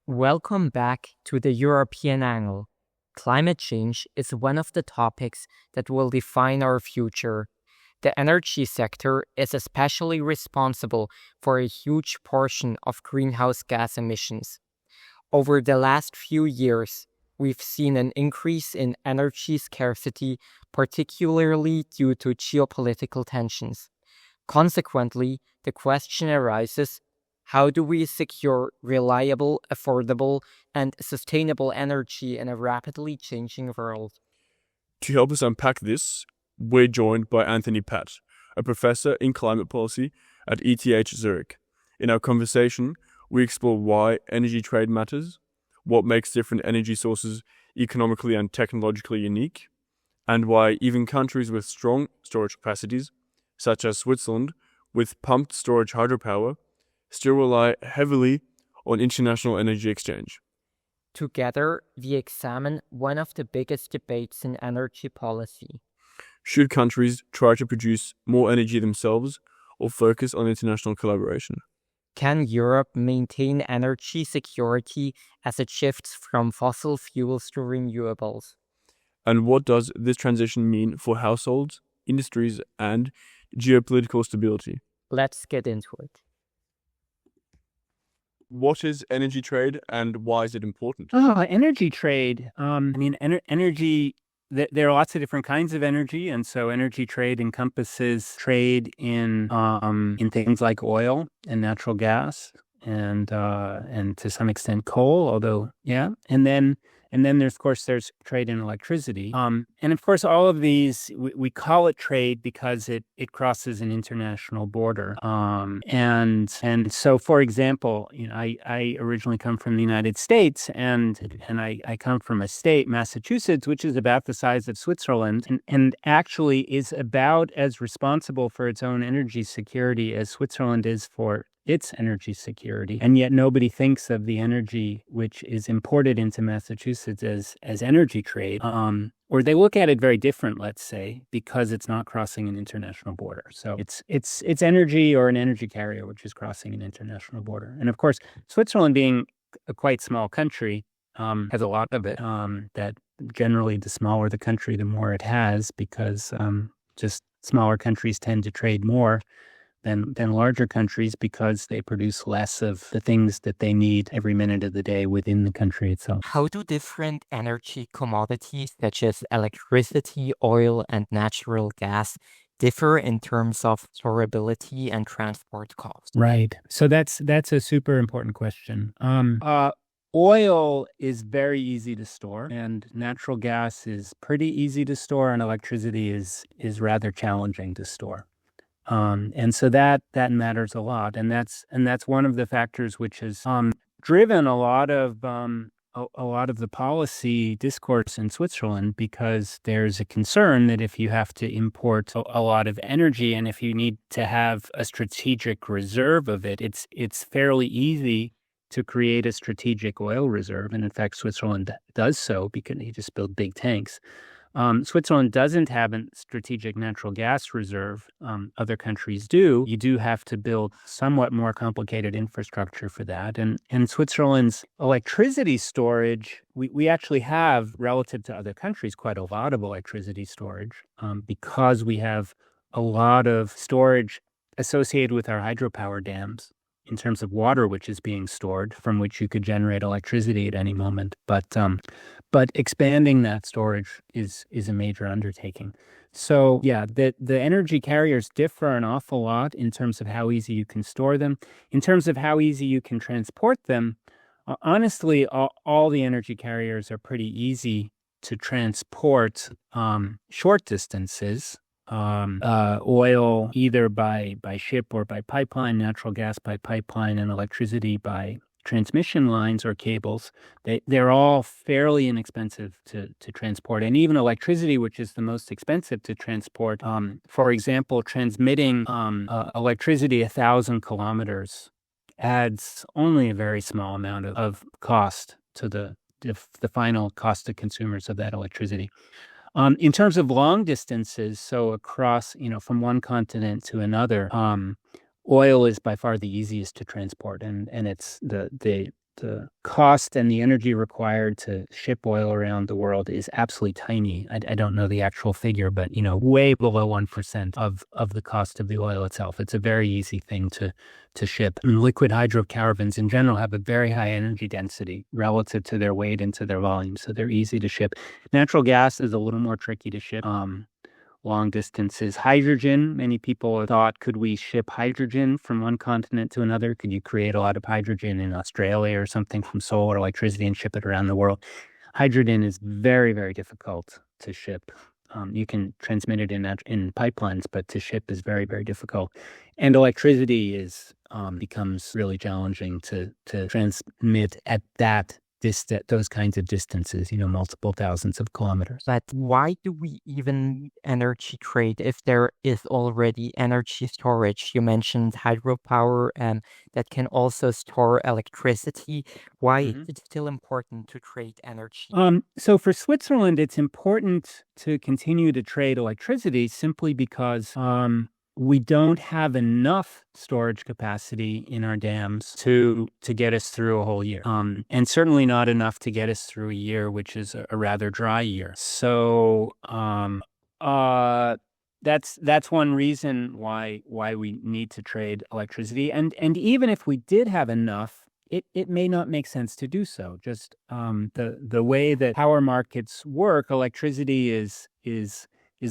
Welcome back to the European angle. Climate change is one of the topics that will define our future. The energy sector is especially responsible for a huge portion of greenhouse gas emissions. Over the last few years, we've seen an increase in energy scarcity, particularly due to geopolitical tensions. Consequently, the question arises: how do we secure reliable, affordable, and sustainable energy in a rapidly changing world? To help us unpack this, we're joined by Anthony Patt, a professor in climate policy at ETH Zürich. In our conversation, we explore why energy trade matters, what makes different energy sources economically and technologically unique, and why even countries with strong storage capacities, such as Switzerland, with pumped storage hydropower, still rely heavily on international energy exchange. Together, we examine one of the biggest debates in energy policy. Should countries try to produce more energy themselves or focus on international collaboration? Can Europe maintain energy security as it shifts from fossil fuels to renewables? And what does this transition mean for households, industries, and geopolitical stability? Let's get into it. What is energy trade and why is it important? Energy trade. Energy. There are lots of different kinds of energy, and so energy trade encompasses trade in things like oil and natural gas, and to some extent coal. Although, and then there's trade in electricity. And of course, all of these we call it trade because it crosses an international border. And so, for example, I originally come from the United States, and I come from a state, Massachusetts, which is about the size of Switzerland, and actually is about as responsible for its own energy security as Switzerland is for its energy security. And yet nobody thinks of the energy which is imported into Massachusetts as energy trade, or they look at it very different, let's say, because it's not crossing an international border. So it's energy or an energy carrier which is crossing an international border. And of course, Switzerland, being a quite small country, has a lot of it. That generally, the smaller the country, the more it has, because just smaller countries tend to trade more than larger countries because they produce less of the things that they need every minute of the day within the country itself. How do different energy commodities such as electricity, oil, and natural gas differ in terms of storability and transport costs? Right. So that's a super important question. Oil is very easy to store, and natural gas is pretty easy to store, and electricity is rather challenging to store. And so that matters a lot, and that's one of the factors which has driven a lot of the policy discourse in Switzerland, because there's a concern that if you have to import a lot of energy, and if you need to have a strategic reserve of it, it's fairly easy to create a strategic oil reserve, and in fact, Switzerland does so because you just build big tanks. Switzerland doesn't have a strategic natural gas reserve. Other countries do. You do have to build somewhat more complicated infrastructure for that. And Switzerland's electricity storage, we actually have, relative to other countries, quite a lot of electricity storage, because we have a lot of storage associated with our hydropower dams in terms of water which is being stored, from which you could generate electricity at any moment. But expanding that storage is a major undertaking. So the energy carriers differ an awful lot in terms of how easy you can store them, in terms of how easy you can transport them. Honestly, all the energy carriers are pretty easy to transport short distances. Oil either by ship or by pipeline, natural gas by pipeline, and electricity by transmission lines or cables. They're all fairly inexpensive to transport. And even electricity, which is the most expensive to transport, for example, transmitting electricity 1,000 kilometers adds only a very small amount of cost to the final cost to consumers of that electricity. In terms of long distances, so across, from one continent to another, oil is by far the easiest to transport, and it's the the cost and the energy required to ship oil around the world is absolutely tiny. I don't know the actual figure, but way below 1% of the cost of the oil itself. It's a very easy thing to ship. And liquid hydrocarbons in general have a very high energy density relative to their weight and to their volume, so they're easy to ship. Natural gas is a little more tricky to ship. Long distances. Hydrogen, many people have thought, could we ship hydrogen from one continent to another? Could you create a lot of hydrogen in Australia or something from solar electricity and ship it around the world? Hydrogen is very, very difficult to ship. You can transmit it in pipelines, but to ship is very, very difficult. And electricity becomes really challenging to transmit at those kinds of distances, multiple thousands of kilometers. But why do we even energy trade if there is already energy storage? You mentioned hydropower and that can also store electricity. Why is it still important to trade energy? So for Switzerland, it's important to continue to trade electricity simply because we don't have enough storage capacity in our dams to get us through a whole year, and certainly not enough to get us through a year which is a rather dry year. So that's one reason why we need to trade electricity. And even if we did have enough, it may not make sense to do so. Just the way that power markets work, electricity is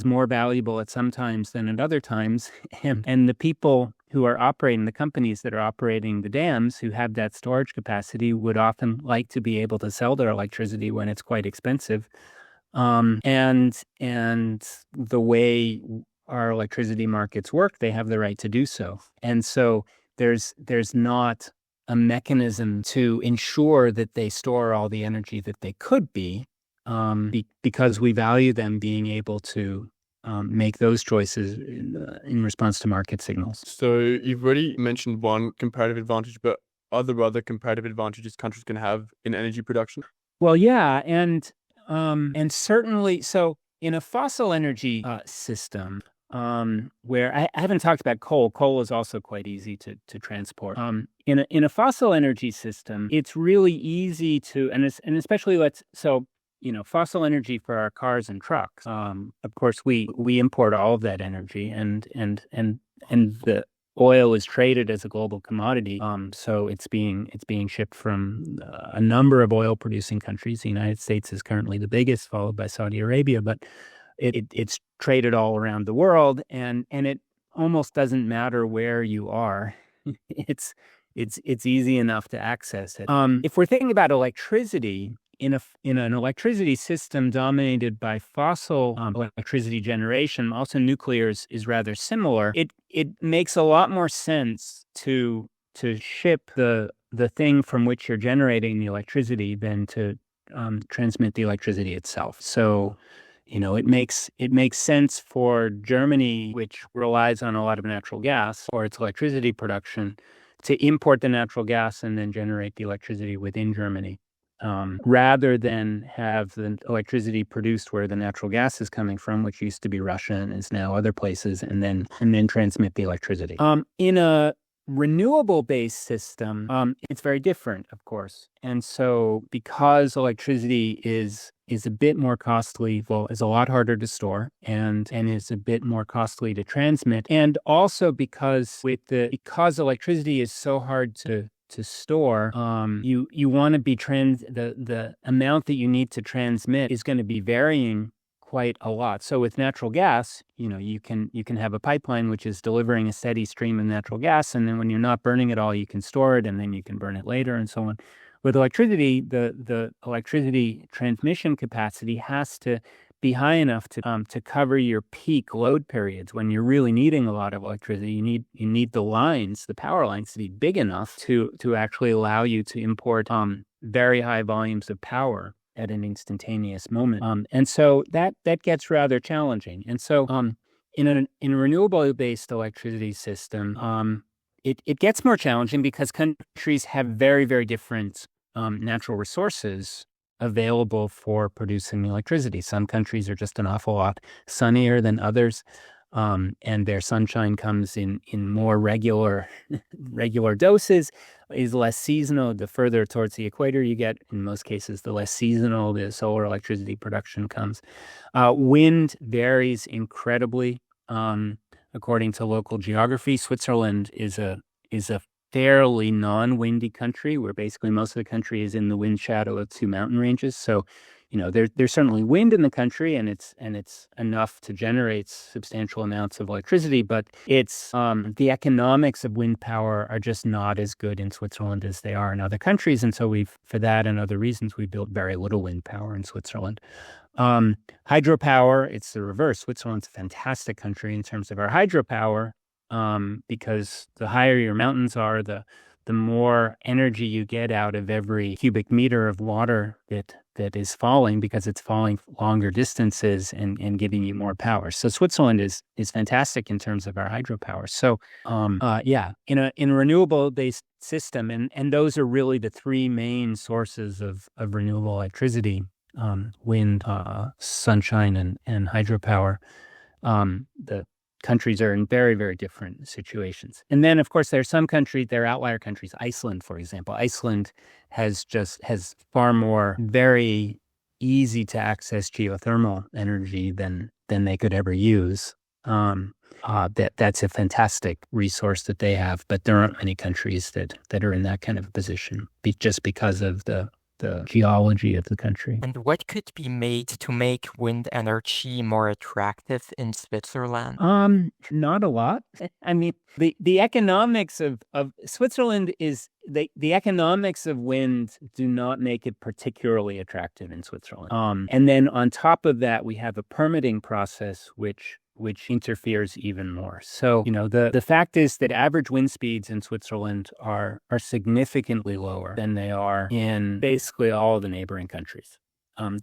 more valuable at some times than at other times. And the people who are operating, the companies that are operating the dams who have that storage capacity would often like to be able to sell their electricity when it's quite expensive. And the way our electricity markets work, they have the right to do so. And so there's not a mechanism to ensure that they store all the energy that they could be, because we value them being able to make those choices in response to market signals. So you've already mentioned one comparative advantage, but are there other comparative advantages countries can have in energy production? Well, yeah, and certainly, so in a fossil energy system, where I haven't talked about coal. Coal is also quite easy to transport. In a fossil energy system, it's really easy to, and especially fossil energy for our cars and trucks. Of course, we import all of that energy, and the oil is traded as a global commodity. So it's being shipped from a number of oil producing countries. The United States is currently the biggest, followed by Saudi Arabia, but it's traded all around the world, and it almost doesn't matter where you are. It's easy enough to access it. If we're thinking about electricity, in an electricity system dominated by fossil electricity generation, also nuclear is rather similar. It makes a lot more sense to ship the thing from which you're generating the electricity than to transmit the electricity itself. So, it makes sense for Germany, which relies on a lot of natural gas for its electricity production, to import the natural gas and then generate the electricity within Germany, rather than have the electricity produced where the natural gas is coming from, which used to be Russia and is now other places, and then transmit the electricity. In a renewable-based system, it's very different, of course. And so because electricity is a bit more costly, is a lot harder to store and is a bit more costly to transmit. And also because electricity is so hard to store, you want to be the amount that you need to transmit is going to be varying quite a lot. So with natural gas, you can have a pipeline which is delivering a steady stream of natural gas, and then when you're not burning it all, you can store it, and then you can burn it later, and so on. With electricity, the electricity transmission capacity has to be high enough to cover your peak load periods when you're really needing a lot of electricity. You need the lines, the power lines, to be big enough to actually allow you to import very high volumes of power at an instantaneous moment. And so that gets rather challenging. And so in a renewable-based electricity system, it gets more challenging because countries have very, very different natural resources available for producing electricity. Some countries are just an awful lot sunnier than others. and their sunshine comes in more regular doses, is less seasonal. The further towards the equator you get, in most cases, the less seasonal the solar electricity production comes. Wind varies incredibly according to local geography. Switzerland is a fairly non-windy country, where basically most of the country is in the wind shadow of two mountain ranges. So, there's certainly wind in the country, and it's enough to generate substantial amounts of electricity. But it's the economics of wind power are just not as good in Switzerland as they are in other countries, and so for that and other reasons, we built very little wind power in Switzerland. Hydropower, it's the reverse. Switzerland's a fantastic country in terms of our hydropower, because the higher your mountains are, the more energy you get out of every cubic meter of water that is falling, because it's falling longer distances and giving you more power. So Switzerland is fantastic in terms of our hydropower. So in a renewable-based system, and those are really the three main sources of renewable electricity: wind, sunshine, and hydropower. The countries are in very, very different situations. And then, of course, there are some countries, there are outlier countries. Iceland, for example. Iceland has far more very easy to access geothermal energy than they could ever use. That's a fantastic resource that they have, but there aren't many countries that are in that kind of a position, just because of the geology of the country. And what could be made to make wind energy more attractive in Switzerland? Not a lot. I mean, the economics of Switzerland is the economics of wind do not make it particularly attractive in Switzerland. And then on top of that, we have a permitting process which interferes even more. So, the fact is that average wind speeds in Switzerland are significantly lower than they are in basically all of the neighboring countries.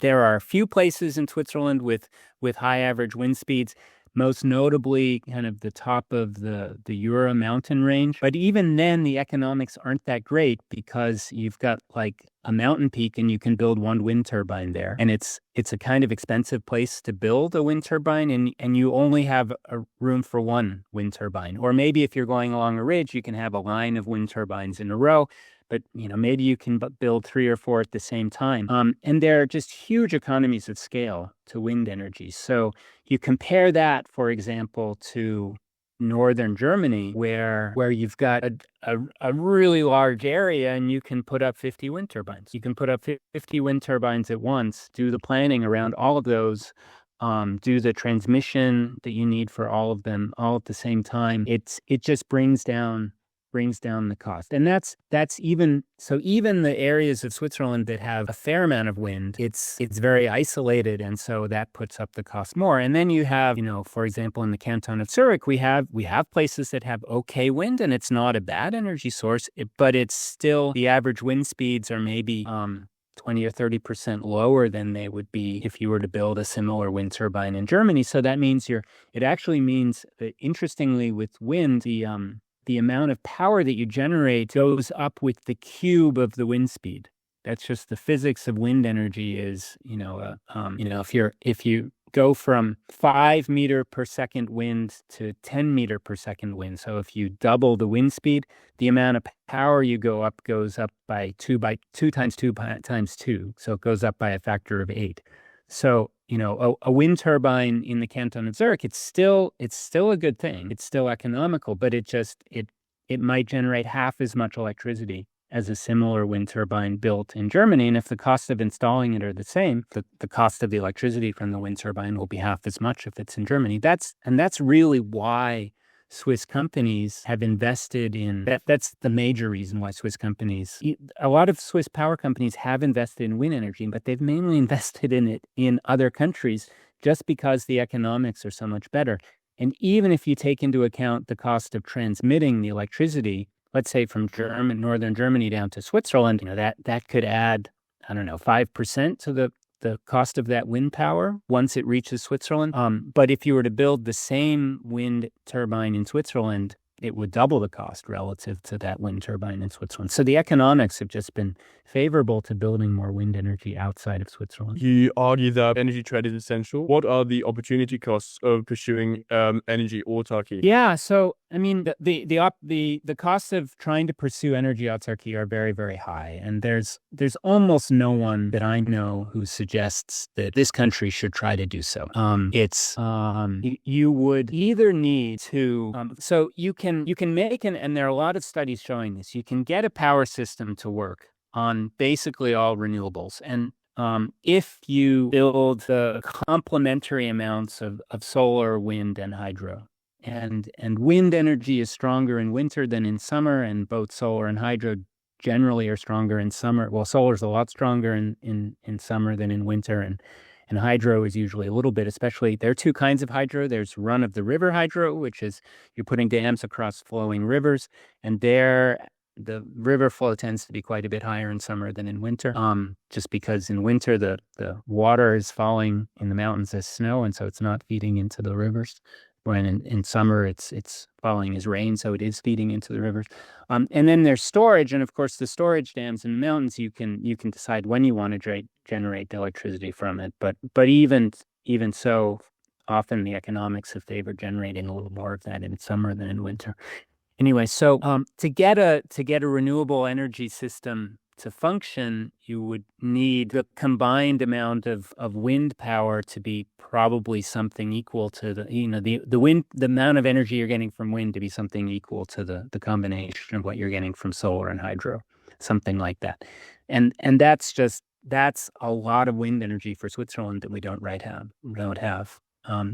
There are a few places in Switzerland with high average wind speeds, most notably kind of the top of the Jura mountain range. But even then, the economics aren't that great, because you've got like a mountain peak and you can build one wind turbine there. And it's a kind of expensive place to build a wind turbine, and you only have a room for one wind turbine. Or maybe if you're going along a ridge, you can have a line of wind turbines in a row. But, maybe you can build 3 or 4 at the same time. And there are just huge economies of scale to wind energy. So you compare that, for example, to northern Germany, where you've got a really large area and you can put up 50 wind turbines. You can put up 50 wind turbines at once, do the planning around all of those, do the transmission that you need for all of them all at the same time. It just brings down the cost. And that's even the areas of Switzerland that have a fair amount of wind, it's very isolated, and so that puts up the cost more. And then you have, for example, in the canton of Zurich, we have places that have okay wind, and it's not a bad energy source, but it's still, the average wind speeds are maybe 20 or 30% lower than they would be if you were to build a similar wind turbine in Germany. So that means it actually means that, interestingly, with wind, the amount of power that you generate goes up with the cube of the wind speed. That's just the physics of wind energy. Is if you go from 5 meter per second wind to 10 meter per second wind, so if you double the wind speed, the amount of power you goes up by 2 times 2 times 2. So it goes up by a factor of 8. So, a wind turbine in the canton of Zurich, it's still a good thing. It's still economical, but it might generate half as much electricity as a similar wind turbine built in Germany. And if the cost of installing it are the same, the cost of the electricity from the wind turbine will be half as much if it's in Germany. That's really why Swiss companies have invested in that. That's the major reason why Swiss companies, a lot of Swiss power companies have invested in wind energy, but they've mainly invested in it in other countries just because the economics are so much better. And even if you take into account the cost of transmitting the electricity, let's say from northern Germany down to Switzerland, that could add, 5% to the cost of that wind power once it reaches Switzerland. But if you were to build the same wind turbine in Switzerland, it would double the cost relative to that wind turbine in Switzerland. So the economics have just been favorable to building more wind energy outside of Switzerland. You argue that energy trade is essential. What are the opportunity costs of pursuing energy autarky? Yeah, so I mean, the costs of trying to pursue energy autarky are very, very high, and there's almost no one that I know who suggests that this country should try to do so. You would either need to, so you can make and there are a lot of studies showing this. You can get a power system to work on basically all renewables, and if you build the complementary amounts of solar, wind, and hydro. And wind energy is stronger in winter than in summer, and both solar and hydro generally are stronger in summer. Well, solar is a lot stronger in summer than in winter, and hydro is usually a little bit, especially, there are two kinds of hydro. There's run-of-the-river hydro, which is you're putting dams across flowing rivers, and there the river flow tends to be quite a bit higher in summer than in winter, just because in winter the water is falling in the mountains as snow, and so it's not feeding into the rivers. When in summer it's falling as rain, so it is feeding into the rivers. And then there's storage, and of course the storage dams in the mountains, you can decide when you want to generate electricity from it. But even so, often the economics have favored generating a little more of that in summer than in winter. Anyway, so to get a renewable energy system to function, you would need the combined amount of wind power to be probably something equal to the amount of energy you're getting from wind to be something equal to the combination of what you're getting from solar and hydro, something like that. And that's a lot of wind energy for Switzerland that we don't have.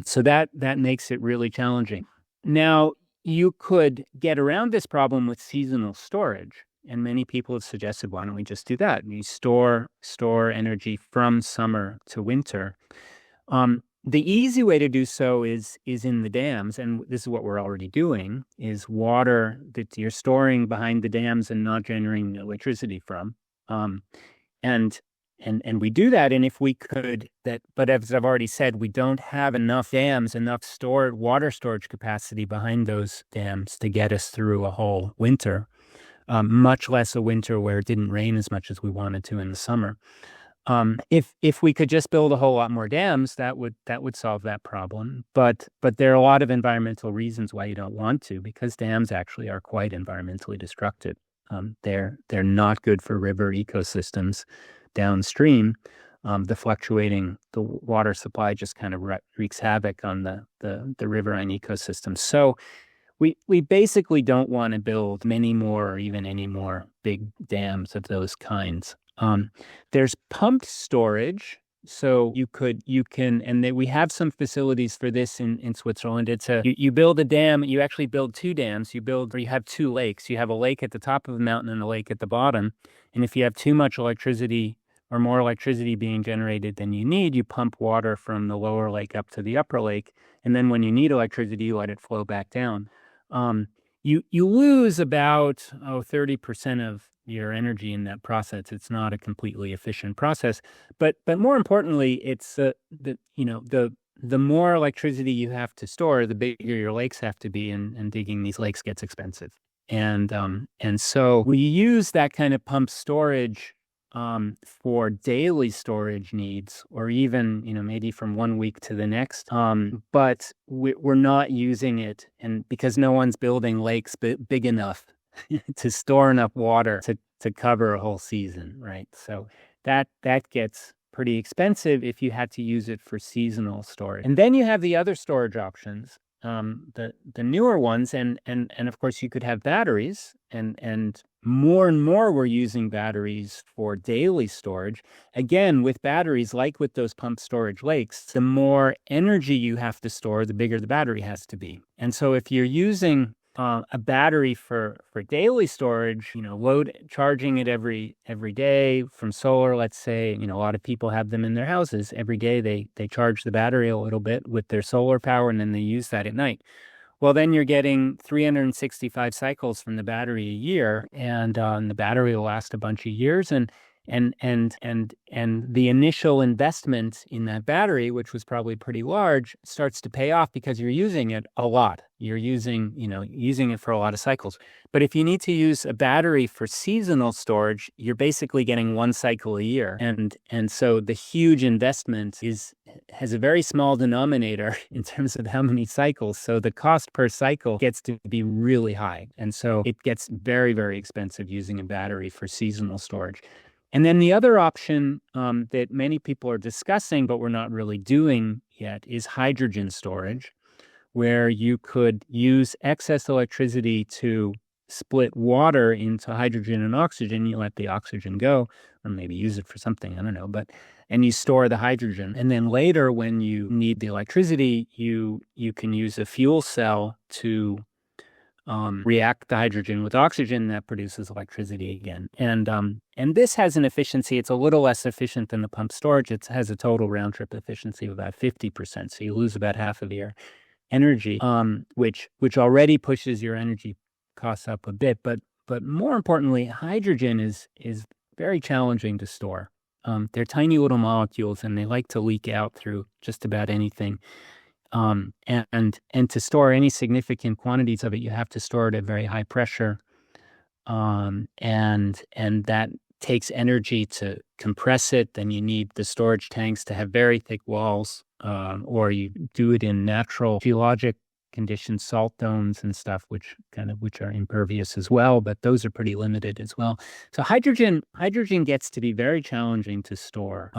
So that makes it really challenging. Now, you could get around this problem with seasonal storage. And many people have suggested, why don't we just do that? We store energy from summer to winter. The easy way to do so is in the dams, and this is what we're already doing, is water that you're storing behind the dams and not generating electricity from. And we do that, and if we could, but as I've already said, we don't have enough dams, enough stored water storage capacity behind those dams to get us through a whole winter. Much less a winter where it didn't rain as much as we wanted to in the summer. If we could just build a whole lot more dams, that would solve that problem. But there are a lot of environmental reasons why you don't want to, because dams actually are quite environmentally destructive. They're not good for river ecosystems downstream. The water supply just kind of wreaks havoc on the riverine ecosystem. So we basically don't want to build many more or even any more big dams of those kinds. There's pumped storage. So you can, and we have some facilities for this in Switzerland. You build a dam, you actually build two dams. You have two lakes. You have a lake at the top of the mountain and a lake at the bottom. And if you have too much electricity or more electricity being generated than you need, you pump water from the lower lake up to the upper lake. And then when you need electricity, you let it flow back down. You lose about 30% of your energy in that process. It's not a completely efficient process, but more importantly, it's the more electricity you have to store, the bigger your lakes have to be, and digging these lakes gets expensive. And so we use that kind of pump storage for daily storage needs, or even, maybe from 1 week to the next. But we're not using it, and because no one's building lakes big enough to store enough water to cover a whole season, right? So that gets pretty expensive if you had to use it for seasonal storage. And then you have the other storage options, the newer ones, and of course you could have batteries, and more we're using batteries for daily storage. Again, with batteries, like with those pumped storage lakes, the more energy you have to store, the bigger the battery has to be. And so if you're using a battery for daily storage, charging it every day from solar, let's say, a lot of people have them in their houses. Every day they charge the battery a little bit with their solar power, and then they use that at night. Well, then you're getting 365 cycles from the battery a year, and the battery will last a bunch of years. And And the initial investment in that battery, which was probably pretty large, starts to pay off because you're using it a lot. You're using it for a lot of cycles. But if you need to use a battery for seasonal storage, you're basically getting one cycle a year. And so the huge investment has a very small denominator in terms of how many cycles. So the cost per cycle gets to be really high. And so it gets very, very expensive using a battery for seasonal storage. And then the other option that many people are discussing, but we're not really doing yet, is hydrogen storage, where you could use excess electricity to split water into hydrogen and oxygen. You let the oxygen go, or maybe use it for something, I don't know, and you store the hydrogen. And then later, when you need the electricity, you can use a fuel cell to react the hydrogen with oxygen that produces electricity again. And this has an efficiency. It's a little less efficient than the pump storage. It has a total round trip efficiency of about 50%. So you lose about half of your energy, which already pushes your energy costs up a bit. But more importantly, hydrogen is very challenging to store. They're tiny little molecules, and they like to leak out through just about anything. And to store any significant quantities of it, you have to store it at very high pressure. And that takes energy to compress it. Then you need the storage tanks to have very thick walls, or you do it in natural geologic conditions, salt domes and stuff, which are impervious as well, but those are pretty limited as well. So hydrogen gets to be very challenging to store.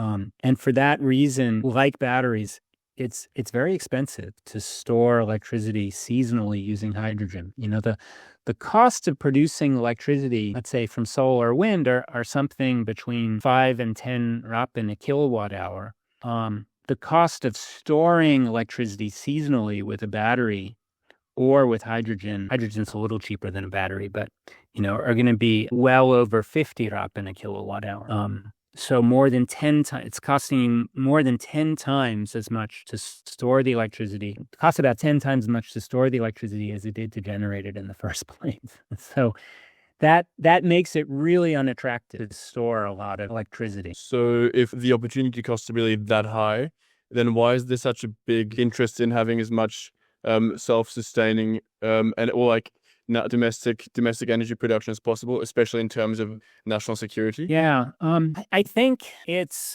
And for that reason, like batteries, it's very expensive to store electricity seasonally using hydrogen. The cost of producing electricity, let's say from solar or wind, are something between 5 and 10 rappen a kilowatt hour. The cost of storing electricity seasonally with a battery or with hydrogen's a little cheaper than a battery, but are going to be well over 50 rappen a kilowatt hour. So more than 10 times, it's costing more than 10 times as much to store the electricity. It costs about 10 times as much to store the electricity as it did to generate it in the first place. So that makes it really unattractive to store a lot of electricity. So if the opportunity cost is really that high, then why is there such a big interest in having as much self-sustaining domestic energy production as possible, especially in terms of national security? Yeah, I think it's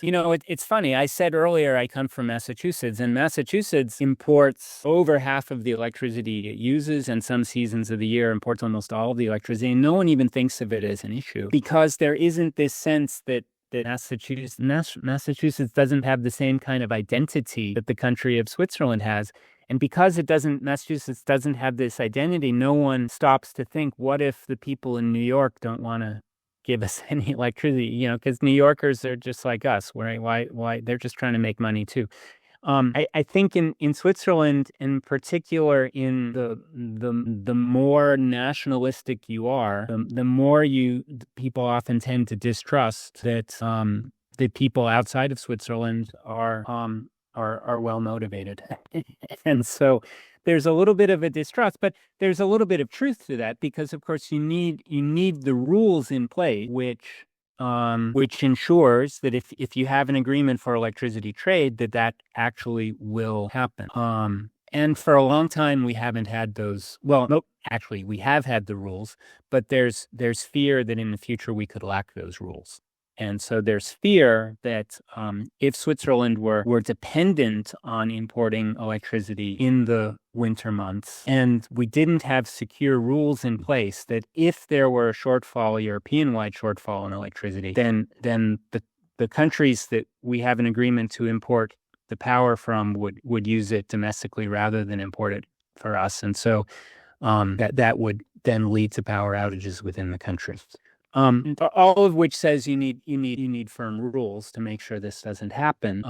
funny. I said earlier I come from Massachusetts, and Massachusetts imports over half of the electricity it uses, and some seasons of the year imports almost all of the electricity. And no one even thinks of it as an issue because there isn't this sense that Massachusetts doesn't have the same kind of identity that the country of Switzerland has. And because Massachusetts doesn't have this identity, no one stops to think, what if the people in New York don't want to give us any electricity? Because New Yorkers are just like us. Why? They're just trying to make money too. I think in Switzerland, in particular, in the more nationalistic you are, the more people often tend to distrust that the people outside of Switzerland are well motivated, and so there's a little bit of a distrust, but there's a little bit of truth to that because, of course, you need the rules in place, which ensures that if you have an agreement for electricity trade, that actually will happen. And for a long time, we haven't had those. Well, nope, actually, we have had the rules, but there's fear that in the future we could lack those rules. And so there's fear that if Switzerland were dependent on importing electricity in the winter months, and we didn't have secure rules in place, that if there were a shortfall, a European-wide shortfall in electricity, then the countries that we have an agreement to import the power from would use it domestically rather than import it for us. And so that would then lead to power outages within the country. All of which says you need firm rules to make sure this doesn't happen.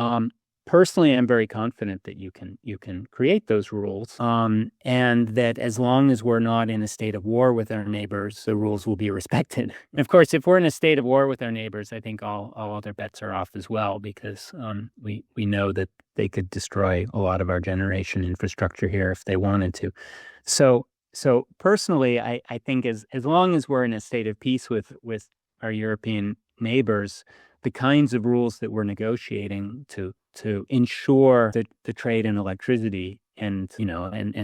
Personally, I'm very confident that you can create those rules, and that as long as we're not in a state of war with our neighbors, the rules will be respected. And of course, if we're in a state of war with our neighbors, I think all other bets are off as well, because we know that they could destroy a lot of our generation infrastructure here if they wanted to. So personally, I think as long as we're in a state of peace with our European neighbors the kinds of rules that we're negotiating to ensure the trade in electricity, and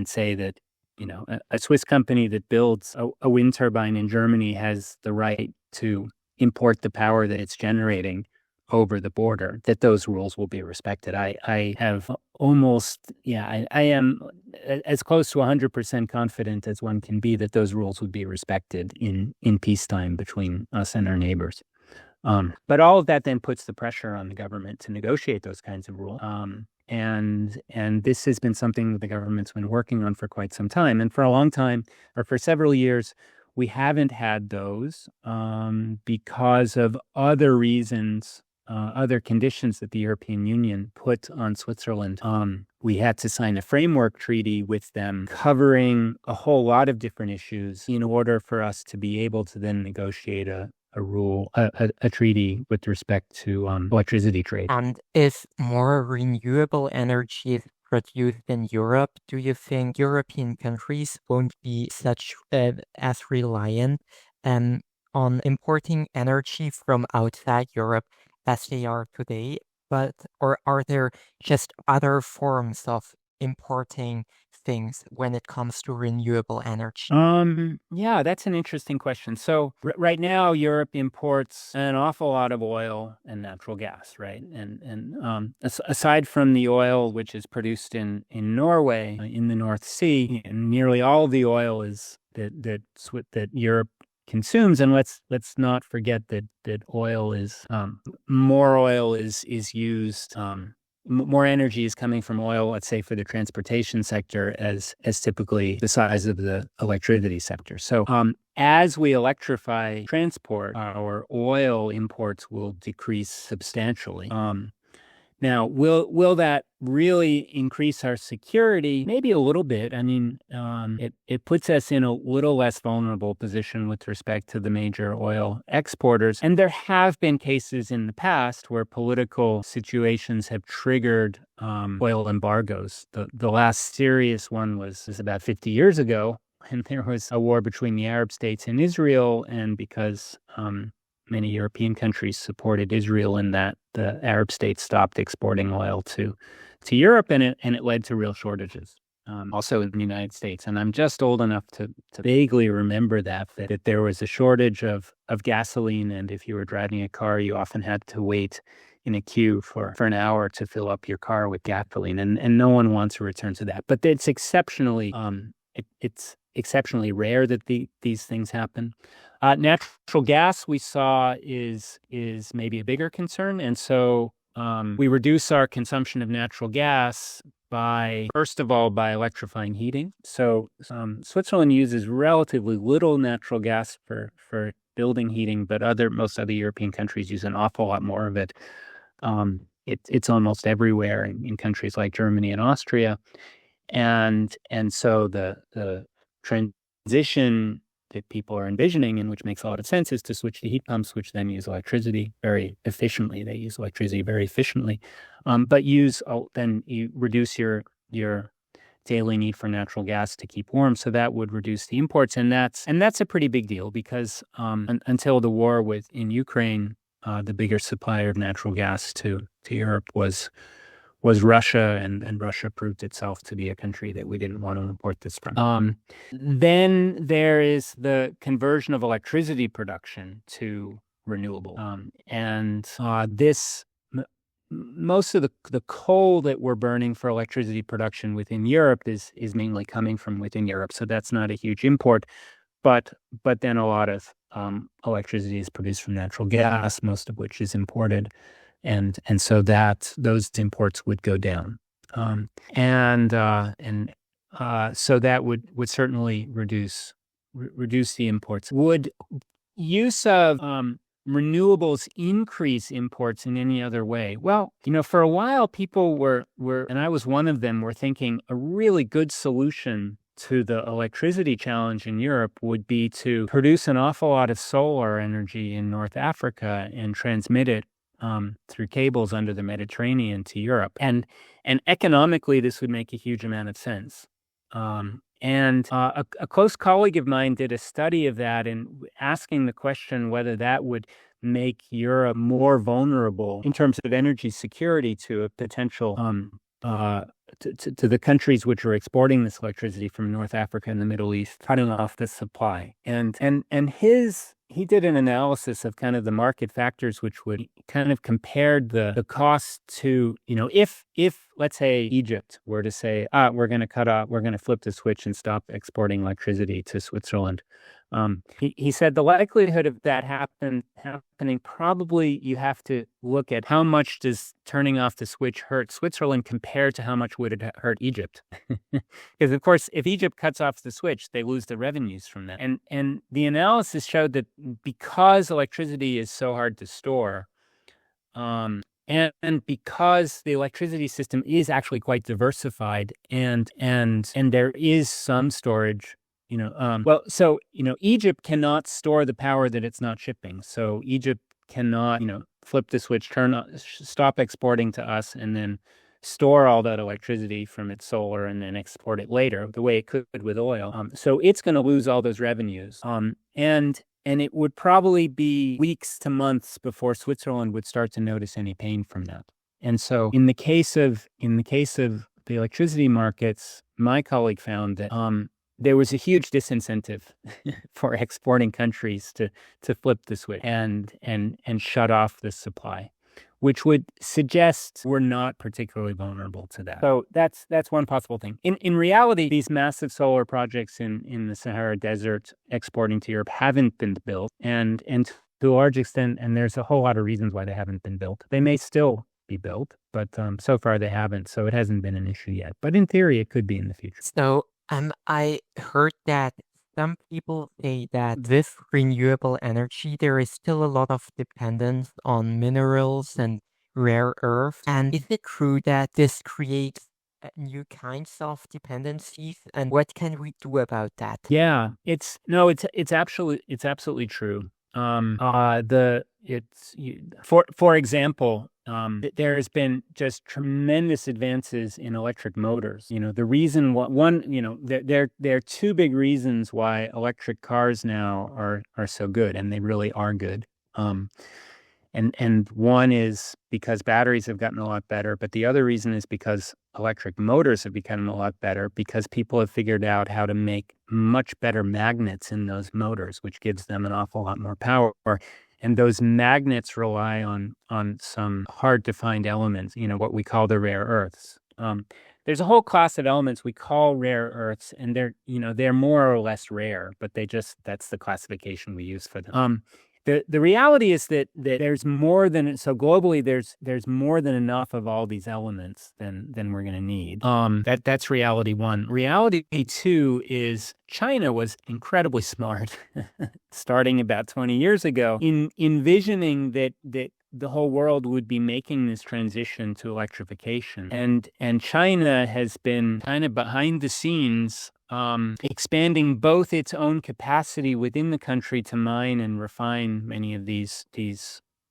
say that a Swiss company that builds a wind turbine in Germany has the right to import the power that it's generating over the border, that those rules will be respected. I have I am as close to 100% confident as one can be that those rules would be respected in peacetime between us and our neighbors. But all of that then puts the pressure on the government to negotiate those kinds of rules. And this has been something that the government's been working on for quite some time. And for a long time, or for several years, we haven't had those because of other reasons, other conditions that the European Union put on Switzerland. We had to sign a framework treaty with them covering a whole lot of different issues in order for us to be able to then negotiate a treaty with respect to electricity trade. And if more renewable energy is produced in Europe, do you think European countries won't be such as reliant on importing energy from outside Europe as they are today? Or are there just other forms of importing things when it comes to renewable energy? Yeah, that's an interesting question. So right now, Europe imports an awful lot of oil and natural gas, right? And aside from the oil which is produced in Norway, in the North Sea, nearly all of the oil is that Europe consumes. And let's not forget that oil is more oil is used. More energy is coming from oil, let's say, for the transportation sector as typically the size of the electricity sector. So as we electrify transport, our oil imports will decrease substantially. Now, will that really increase our security? Maybe a little bit. I mean, it puts us in a little less vulnerable position with respect to the major oil exporters. And there have been cases in the past where political situations have triggered oil embargoes. The last serious one was about 50 years ago, and there was a war between the Arab states and Israel, and because many European countries supported Israel in that, the Arab states stopped exporting oil to Europe, and it led to real shortages, also in the United States. And I'm just old enough to vaguely remember that there was a shortage of gasoline, and if you were driving a car, you often had to wait in a queue for an hour to fill up your car with gasoline, and no one wants to return to that. But it's exceptionally it's exceptionally rare that these things happen. Natural gas, we saw, is maybe a bigger concern. And so we reduce our consumption of natural gas first of all, by electrifying heating. So Switzerland uses relatively little natural gas for building heating, but most other European countries use an awful lot more of it. It's almost everywhere in countries like Germany and Austria. And so the transition that people are envisioning, and which makes a lot of sense, is to switch to heat pumps, which then use electricity very efficiently. They use electricity very efficiently, but then you reduce your daily need for natural gas to keep warm. So that would reduce the imports, and that's a pretty big deal because until the war in Ukraine, the bigger supplier of natural gas to Europe was Russia, and Russia proved itself to be a country that we didn't want to import this from. Then there is the conversion of electricity production to renewable. Most of the coal that we're burning for electricity production within Europe is mainly coming from within Europe, so that's not a huge import. But then a lot of electricity is produced from natural gas, most of which is imported. And so those imports would go down, so that would certainly reduce the imports. Would use of renewables increase imports in any other way? Well, for a while, people were, and I was one of them, were thinking a really good solution to the electricity challenge in Europe would be to produce an awful lot of solar energy in North Africa and transmit it through cables under the Mediterranean to Europe. And economically, this would make a huge amount of sense. A close colleague of mine did a study of that and asking the question whether that would make Europe more vulnerable in terms of energy security to a potential to the countries which are exporting this electricity from North Africa and the Middle East, cutting off the supply. He did an analysis of kind of the market factors, which would kind of compared the cost to, if let's say Egypt were to say, we're going to flip the switch and stop exporting electricity to Switzerland. He said the likelihood of that happening, probably you have to look at how much does turning off the switch hurt Switzerland compared to how much would it hurt Egypt. Because, of course, if Egypt cuts off the switch, they lose the revenues from that. And the analysis showed that because electricity is so hard to store, and because the electricity system is actually quite diversified and there is some storage, Egypt cannot store the power that it's not shipping. So Egypt cannot, flip the switch, stop exporting to us, and then store all that electricity from its solar and then export it later, the way it could with oil. So it's going to lose all those revenues. And it would probably be weeks to months before Switzerland would start to notice any pain from that. And so in the case of the electricity markets, my colleague found that there was a huge disincentive for exporting countries to flip the switch and shut off the supply, which would suggest we're not particularly vulnerable to that. So that's one possible thing. In reality, these massive solar projects in the Sahara Desert exporting to Europe haven't been built, and to a large extent, and there's a whole lot of reasons why they haven't been built. They may still be built, but so far they haven't, so it hasn't been an issue yet. But in theory, it could be in the future. So I heard that some people say that with renewable energy, there is still a lot of dependence on minerals and rare earth. And is it true that this creates new kinds of dependencies? And what can we do about that? Yeah, it's absolutely true. For example, there has been just tremendous advances in electric motors. The reason there are two big reasons why electric cars now are so good, and they really are good. And one is because batteries have gotten a lot better, but the other reason is because electric motors have become a lot better because people have figured out how to make much better magnets in those motors, which gives them an awful lot more power. And those magnets rely on some hard to find elements, what we call the rare earths. There's a whole class of elements we call rare earths, and they're more or less rare, but that's the classification we use for them. The reality is that there's more than, so globally there's more than enough of all these elements than we're going to need. That's reality one. Reality two is China was incredibly smart starting about 20 years ago in envisioning that the whole world would be making this transition to electrification. And China has been kind of behind the scenes expanding both its own capacity within the country to mine and refine many of these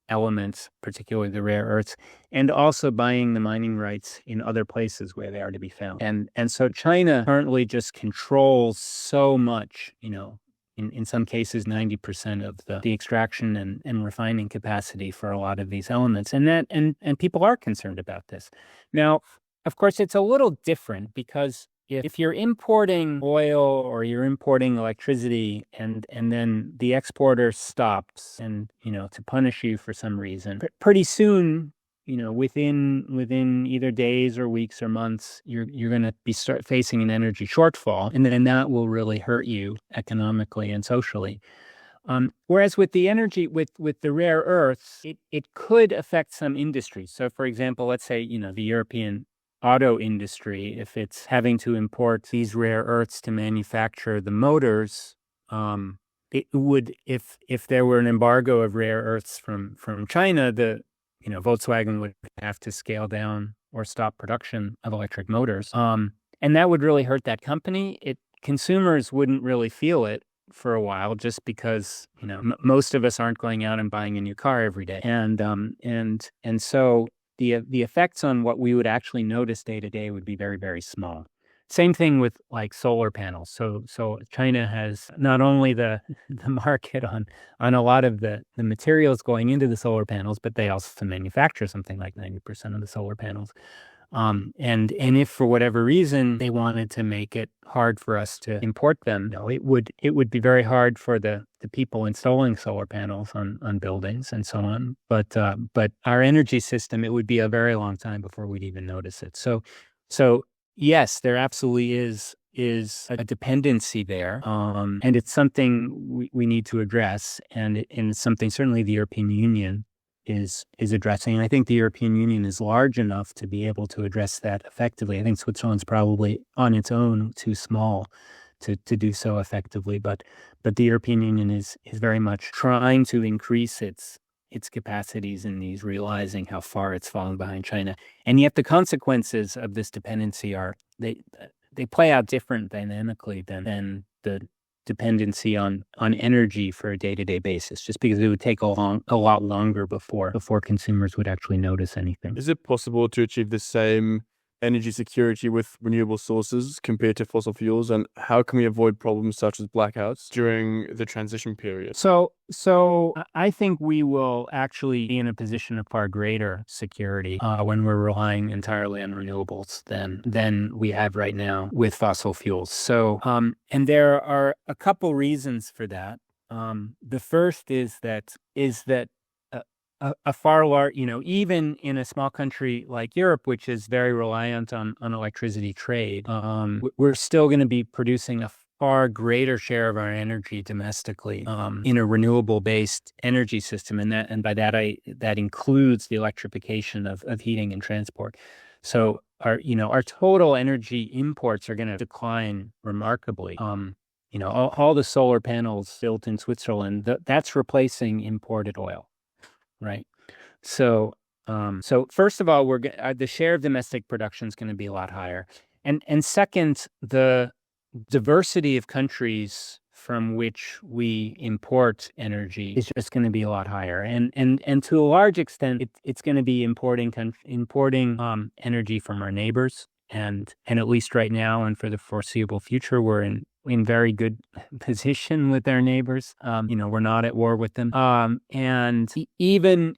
elements, particularly the rare earths, and also buying the mining rights in other places where they are to be found. And so China currently just controls so much, in some cases 90% of the extraction and refining capacity for a lot of these elements. And people are concerned about this. Now, of course, it's a little different because if you're importing oil or you're importing electricity and then the exporter stops and, to punish you for some reason, pretty soon, within either days or weeks or months, you're going to be facing an energy shortfall, and then that will really hurt you economically and socially. Whereas with the energy, with the rare earths, it could affect some industries. So, for example, let's say, the European auto industry, if it's having to import these rare earths to manufacture the motors, it would, if there were an embargo of rare earths from China, Volkswagen would have to scale down or stop production of electric motors. And that would really hurt that company. Consumers wouldn't really feel it for a while, just because, most of us aren't going out and buying a new car every day. And so the effects on what we would actually notice day to day would be very, very small. Same thing with like solar panels. So China has not only the market on a lot of the materials going into the solar panels, but they also manufacture something like 90% of the solar panels. And if for whatever reason they wanted to make it hard for us to import them, it would be very hard for the people installing solar panels on buildings and so on. But our energy system, it would be a very long time before we'd even notice it. So yes, there absolutely is a dependency there, and it's something we need to address, and it's something certainly the European Union is addressing. And I think the European Union is large enough to be able to address that effectively. I think Switzerland's probably on its own too small to do so effectively, but the European Union is very much trying to increase its capacities in these, realizing how far it's fallen behind China. And yet the consequences of this dependency are, they play out different dynamically than the dependency on energy for a day-to-day basis, just because it would take a lot longer before consumers would actually notice anything. Is it possible to achieve the same energy security with renewable sources compared to fossil fuels, and how can we avoid problems such as blackouts during the transition period? So I think we will actually be in a position of far greater security when we're relying entirely on renewables than we have right now with fossil fuels. So and there are a couple reasons for that. The first is that a far large, even in a small country like Europe, which is very reliant on electricity trade, we're still going to be producing a far greater share of our energy domestically in a renewable-based energy system, and by that that includes the electrification of heating and transport. So our total energy imports are going to decline remarkably. All the solar panels built in Switzerland, that's replacing imported oil. Right. So first of all, the share of domestic production is going to be a lot higher. And second, the diversity of countries from which we import energy is just going to be a lot higher. And to a large extent, it's going to be importing energy from our neighbors. And at least right now and for the foreseeable future, we're in very good position with our neighbors. We're not at war with them. And even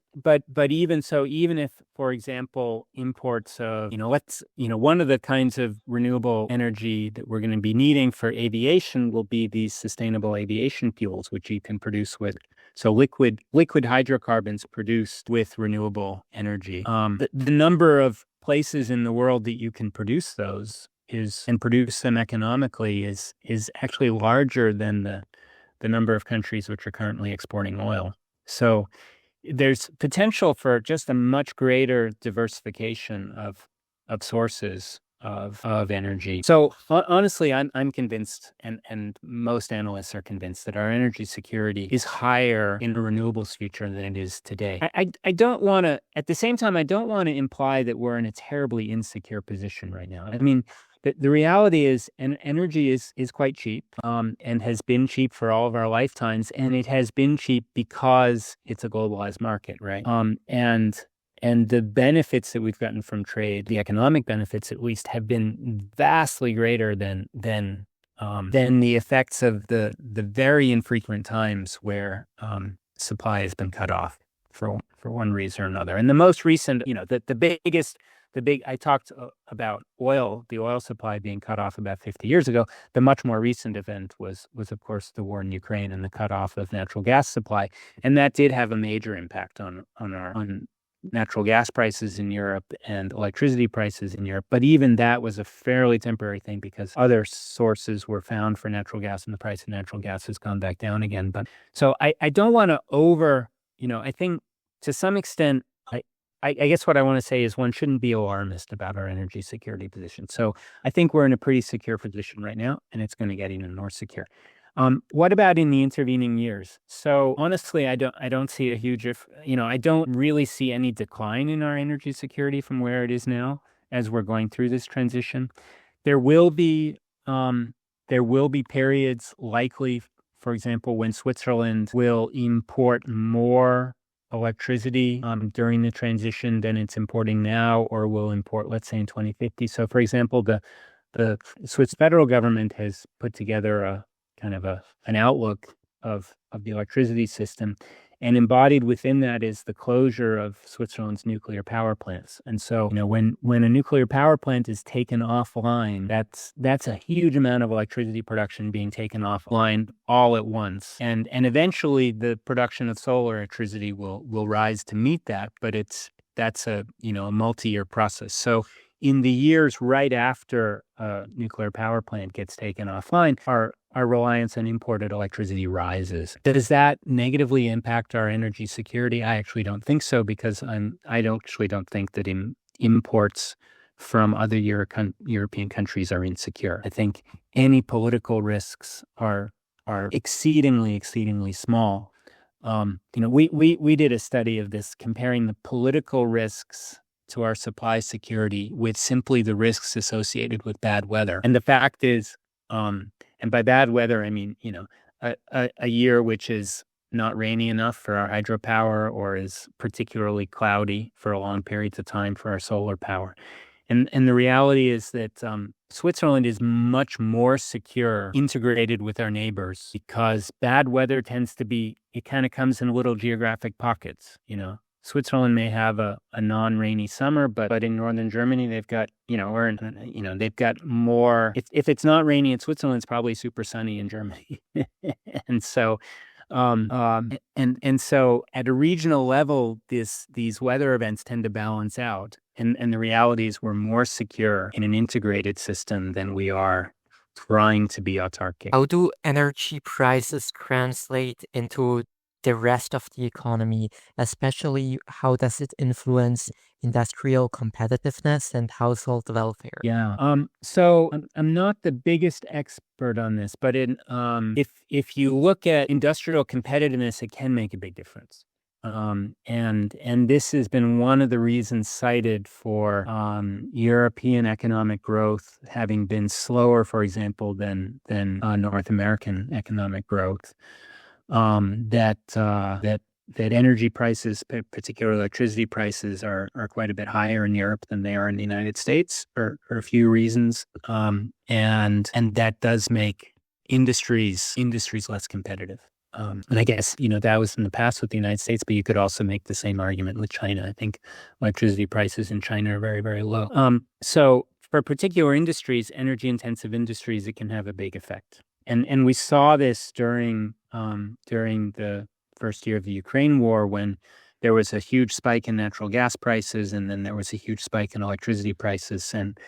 so, even if, for example, imports of, one of the kinds of renewable energy that we're going to be needing for aviation will be these sustainable aviation fuels, which you can produce with, so liquid hydrocarbons produced with renewable energy. The number of places in the world that you can produce those and produce them economically is actually larger than the number of countries which are currently exporting oil. So there's potential for just a much greater diversification of sources of energy. So honestly, I'm convinced, and most analysts are convinced, that our energy security is higher in the renewables future than it is today. I don't want to, at the same time, I don't want to imply that we're in a terribly insecure position right now. I mean, the reality is, energy is quite cheap, and has been cheap for all of our lifetimes, and it has been cheap because it's a globalized market, right? And the benefits that we've gotten from trade, the economic benefits at least, have been vastly greater than the effects of the very infrequent times where supply has been cut off for one reason or another. And the most recent, I talked about the oil supply being cut off about 50 years ago. The much more recent event was of course the war in Ukraine and the cutoff of natural gas supply, and that did have a major impact on natural gas prices in Europe and electricity prices in Europe. But even that was a fairly temporary thing because other sources were found for natural gas and the price of natural gas has gone back down again. But so I don't want to I think to some extent, I guess what I want to say is one shouldn't be alarmist about our energy security position. So I think we're in a pretty secure position right now, and it's going to get even more secure. What about in the intervening years? So honestly, I don't see a huge, I don't really see any decline in our energy security from where it is now as we're going through this transition. There will be periods likely, for example, when Switzerland will import more electricity during the transition than it's importing now, or will import, let's say, in 2050. So, for example, the Swiss federal government has put together a kind of an outlook of the electricity system, and embodied within that is the closure of Switzerland's nuclear power plants. And so, when a nuclear power plant is taken offline, that's a huge amount of electricity production being taken offline all at once. And eventually the production of solar electricity will rise to meet that, but that's a multi-year process. So in the years right after a nuclear power plant gets taken offline, our reliance on imported electricity rises. Does that negatively impact our energy security? I actually don't think so, because I don't think that imports from other European countries are insecure. I think any political risks are exceedingly small. We did a study of this, comparing the political risks to our supply security with simply the risks associated with bad weather. And the fact is, and by bad weather, I mean, a year which is not rainy enough for our hydropower, or is particularly cloudy for long periods of time for our solar power. And the reality is that Switzerland is much more secure integrated with our neighbors, because bad weather tends to be, it kind of comes in little geographic pockets. Switzerland may have a non-rainy summer, but in northern Germany they've got, they've got more. If it's not rainy in Switzerland, it's probably super sunny in Germany. And so, and so at a regional level, these weather events tend to balance out. And the reality is we're more secure in an integrated system than we are trying to be autarkic. How do energy prices translate into the rest of the economy? Especially, how does it influence industrial competitiveness and household welfare? Yeah. So I'm not the biggest expert on this, but if you look at industrial competitiveness, it can make a big difference. And this has been one of the reasons cited for European economic growth having been slower, for example, than North American economic growth. That energy prices, particularly electricity prices, are quite a bit higher in Europe than they are in the United States for a few reasons. And that does make industries less competitive. And I guess, that was in the past with the United States, but you could also make the same argument with China. I think electricity prices in China are very, very low. So for particular industries, energy intensive industries, it can have a big effect. And we saw this during the first year of the Ukraine war, when there was a huge spike in natural gas prices, and then there was a huge spike in electricity prices. And,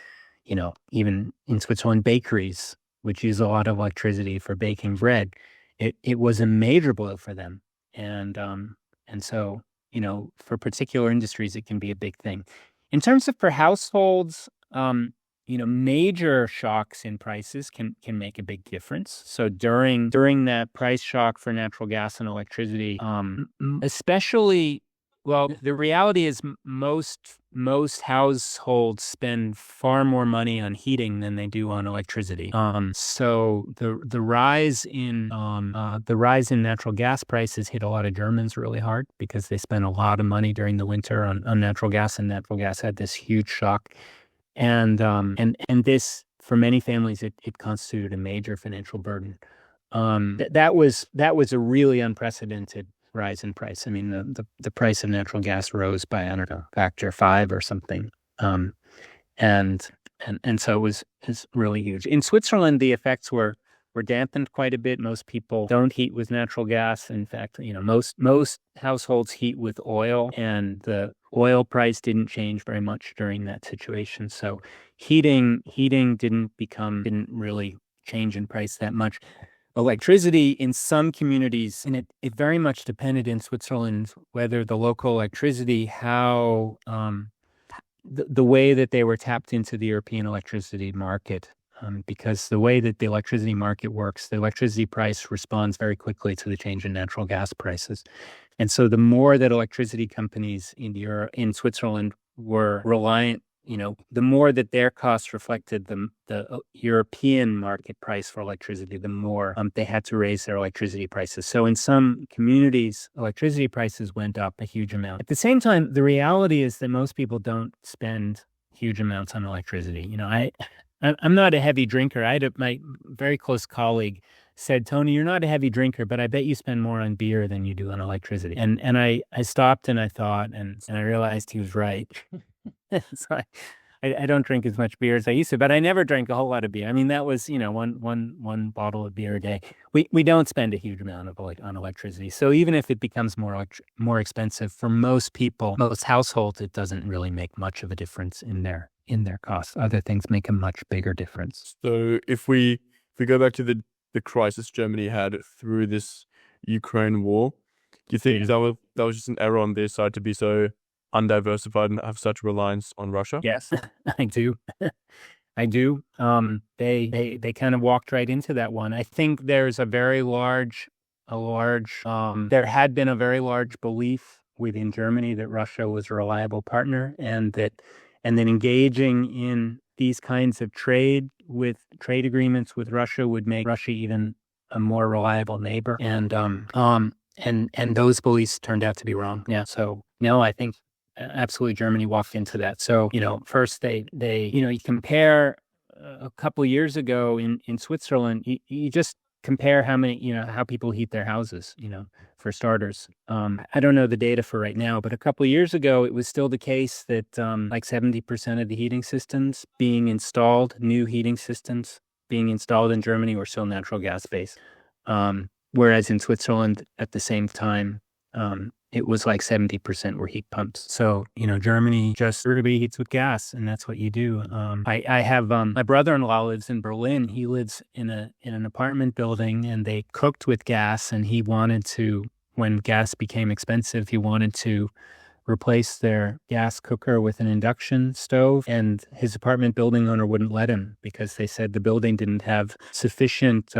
even in Switzerland, bakeries, which use a lot of electricity for baking bread, it was a major blow for them. And so, for particular industries, it can be a big thing. In terms of for households, major shocks in prices can make a big difference. So during that price shock for natural gas and electricity, especially, well, the reality is most households spend far more money on heating than they do on electricity. So the rise in natural gas prices hit a lot of Germans really hard, because they spent a lot of money during the winter on natural gas, and natural gas had this huge shock. And this, for many families, it constituted a major financial burden. That was a really unprecedented rise in price. I mean, the price of natural gas rose by, I don't know, factor 5 or something. And so it was really huge. In Switzerland, the effects were dampened quite a bit. Most people don't heat with natural gas. In fact, most households heat with oil, and the oil price didn't change very much during that situation. So heating didn't really change in price that much. Electricity in some communities, and it very much depended in Switzerland whether the local electricity, how the way that they were tapped into the European electricity market. Because the way that the electricity market works, the electricity price responds very quickly to the change in natural gas prices. And so the more that electricity companies in Switzerland were reliant, the more that their costs reflected the European market price for electricity, the more they had to raise their electricity prices. So in some communities, electricity prices went up a huge amount. At the same time, the reality is that most people don't spend huge amounts on electricity. I'm not a heavy drinker. My very close colleague said, Tony, you're not a heavy drinker, but I bet you spend more on beer than you do on electricity. And I stopped and I thought, and I realized he was right. So I don't drink as much beer as I used to, but I never drank a whole lot of beer. I mean, that was, one bottle of beer a day. We don't spend a huge amount on electricity. So even if it becomes more expensive for most people, most households, it doesn't really make much of a difference in their costs. Other things make a much bigger difference. So if we go back to the crisis Germany had through this Ukraine war, do you think that was just an error on their side to be so undiversified and have such reliance on Russia? Yes, I do. I do. They kind of walked right into that one. I think there's there had been a very large belief within Germany that Russia was a reliable partner, and that engaging in these kinds of trade agreements with Russia would make Russia even a more reliable neighbor. And those beliefs turned out to be wrong. Yeah. So no, I think absolutely Germany walked into that. So, first they you compare a couple of years ago in Switzerland, you just compare how people heat their houses, for starters. I don't know the data for right now, but a couple of years ago, it was still the case that like 70% of the heating systems new heating systems being installed in Germany were still natural gas based. Whereas in Switzerland at the same time, it was like 70% were heat pumps. So, Germany just everybody heats with gas, and that's what you do. I have my brother-in-law lives in Berlin. He lives in an apartment building, and they cooked with gas, and he wanted to, when gas became expensive, he wanted to replace their gas cooker with an induction stove, and his apartment building owner wouldn't let him because they said the building didn't have sufficient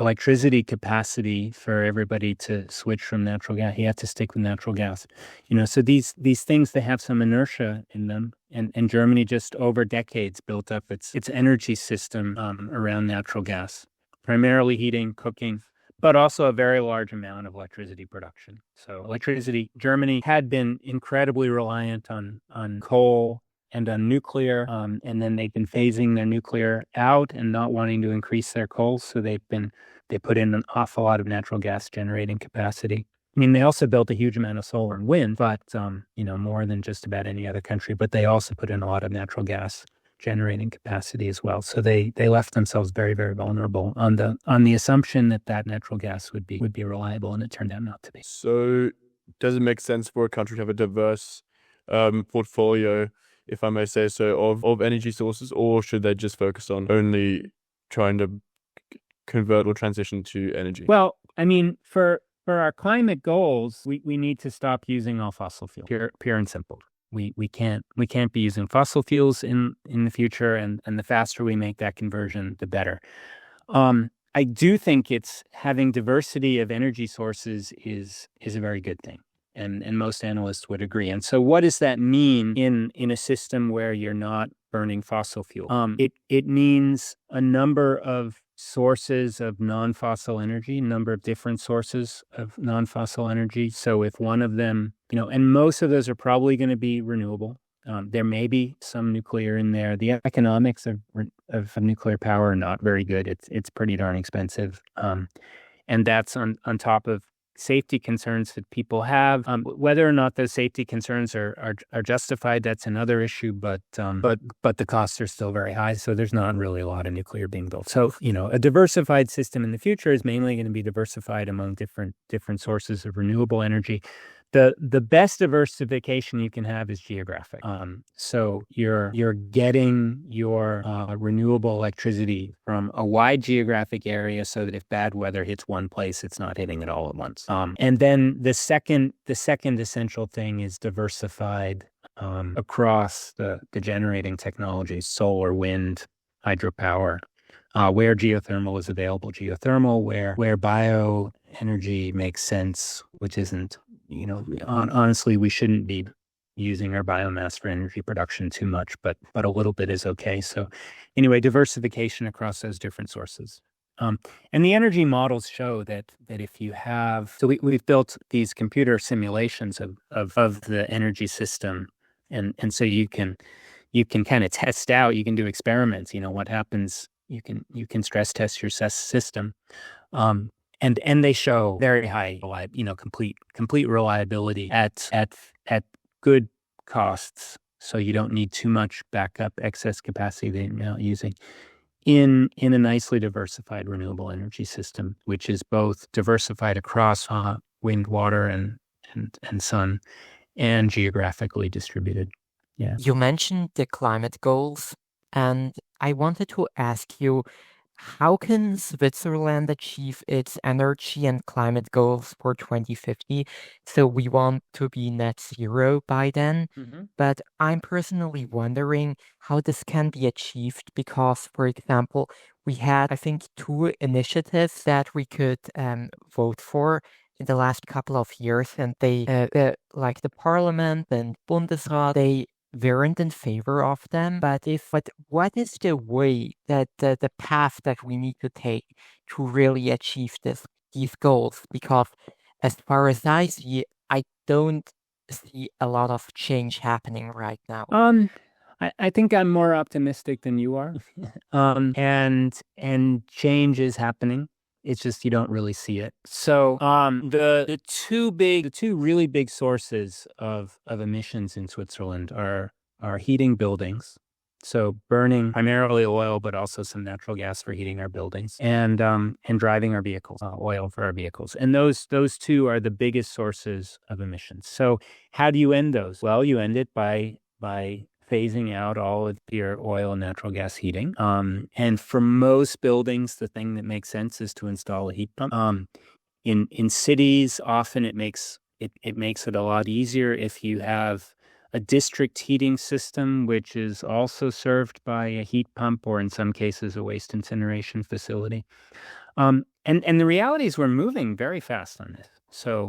electricity capacity for everybody to switch from natural gas. He had to stick with natural gas. So these things, they have some inertia in them. And Germany just over decades built up its energy system around natural gas, primarily heating, cooking, but also a very large amount of electricity production. So Germany had been incredibly reliant on coal and on nuclear, and then they've been phasing their nuclear out and not wanting to increase their coal. So they put in an awful lot of natural gas generating capacity. I mean, they also built a huge amount of solar and wind, but more than just about any other country. But they also put in a lot of natural gas generating capacity as well. So they left themselves very, very vulnerable on the assumption that natural gas would be reliable, and it turned out not to be. So does it make sense for a country to have a diverse portfolio, if I may say so, of energy sources, or should they just focus on only trying to convert or transition to energy? Well, I mean, for our climate goals, we need to stop using all fossil fuels, pure and simple. We can't be using fossil fuels in the future, and the faster we make that conversion, the better. I do think having diversity of energy sources is a very good thing. And most analysts would agree. And so what does that mean in a system where you're not burning fossil fuel? It means a number of sources of non-fossil energy, number of different sources of non-fossil energy. So if one of them, and most of those are probably going to be renewable. There may be some nuclear in there. The economics of nuclear power are not very good. It's pretty darn expensive. And that's on top of safety concerns that people have. Whether or not those safety concerns are justified, that's another issue. But the costs are still very high, so there's not really a lot of nuclear being built. So a diversified system in the future is mainly going to be diversified among different sources of renewable energy. The best diversification you can have is geographic. So you're getting your renewable electricity from a wide geographic area, so that if bad weather hits one place, it's not hitting it all at once. And then the second essential thing is diversified across the generating technologies: solar, wind, hydropower. Where geothermal is available, geothermal. Where bioenergy makes sense, which isn't. Honestly, we shouldn't be using our biomass for energy production too much, but a little bit is okay. So anyway, diversification across those different sources. And the energy models show that if you have, so we've built these computer simulations of the energy system. And so you can you can kind of test out, you can do experiments, what happens, you can stress test your system. And they show very high, complete reliability at good costs. So you don't need too much backup excess capacity that you're not using in a nicely diversified renewable energy system, which is both diversified across wind, water, and sun, and geographically distributed. Yeah. You mentioned the climate goals, and I wanted to ask you, how can Switzerland achieve its energy and climate goals for 2050? So we want to be net zero by then, but I'm personally wondering how this can be achieved because, for example, we had, I think, 2 initiatives that we could vote for in the last couple of years, and they, like the Parliament and Bundesrat, they weren't in favor of them, but what is the way that the path that we need to take to really achieve these goals? Because as far as I see, I don't see a lot of change happening right now. I think I'm more optimistic than you are. And change is happening. It's just you don't really see it. So the two really big sources of emissions in Switzerland are heating buildings, so burning primarily oil, but also some natural gas for heating our buildings, and driving our vehicles, oil for our vehicles. And those two are the biggest sources of emissions. So how do you end those? Well, you end it by phasing out all of your oil and natural gas heating. And for most buildings, the thing that makes sense is to install a heat pump. In cities, often it makes it a lot easier if you have a district heating system, which is also served by a heat pump, or in some cases, a waste incineration facility. And the reality is we're moving very fast on this. So,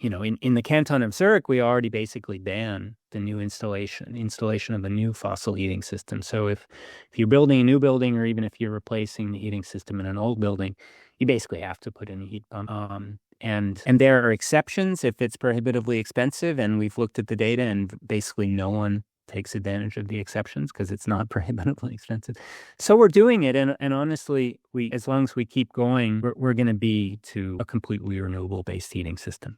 in the canton of Zurich, we already basically ban the new installation of a new fossil heating system. So if you're building a new building, or even if you're replacing the heating system in an old building, you basically have to put in a heat pump. And there are exceptions if it's prohibitively expensive, and we've looked at the data, and basically no one takes advantage of the exceptions because it's not prohibitively expensive. So we're doing it, and honestly, as long as we keep going, we're going to be to a completely renewable-based heating system.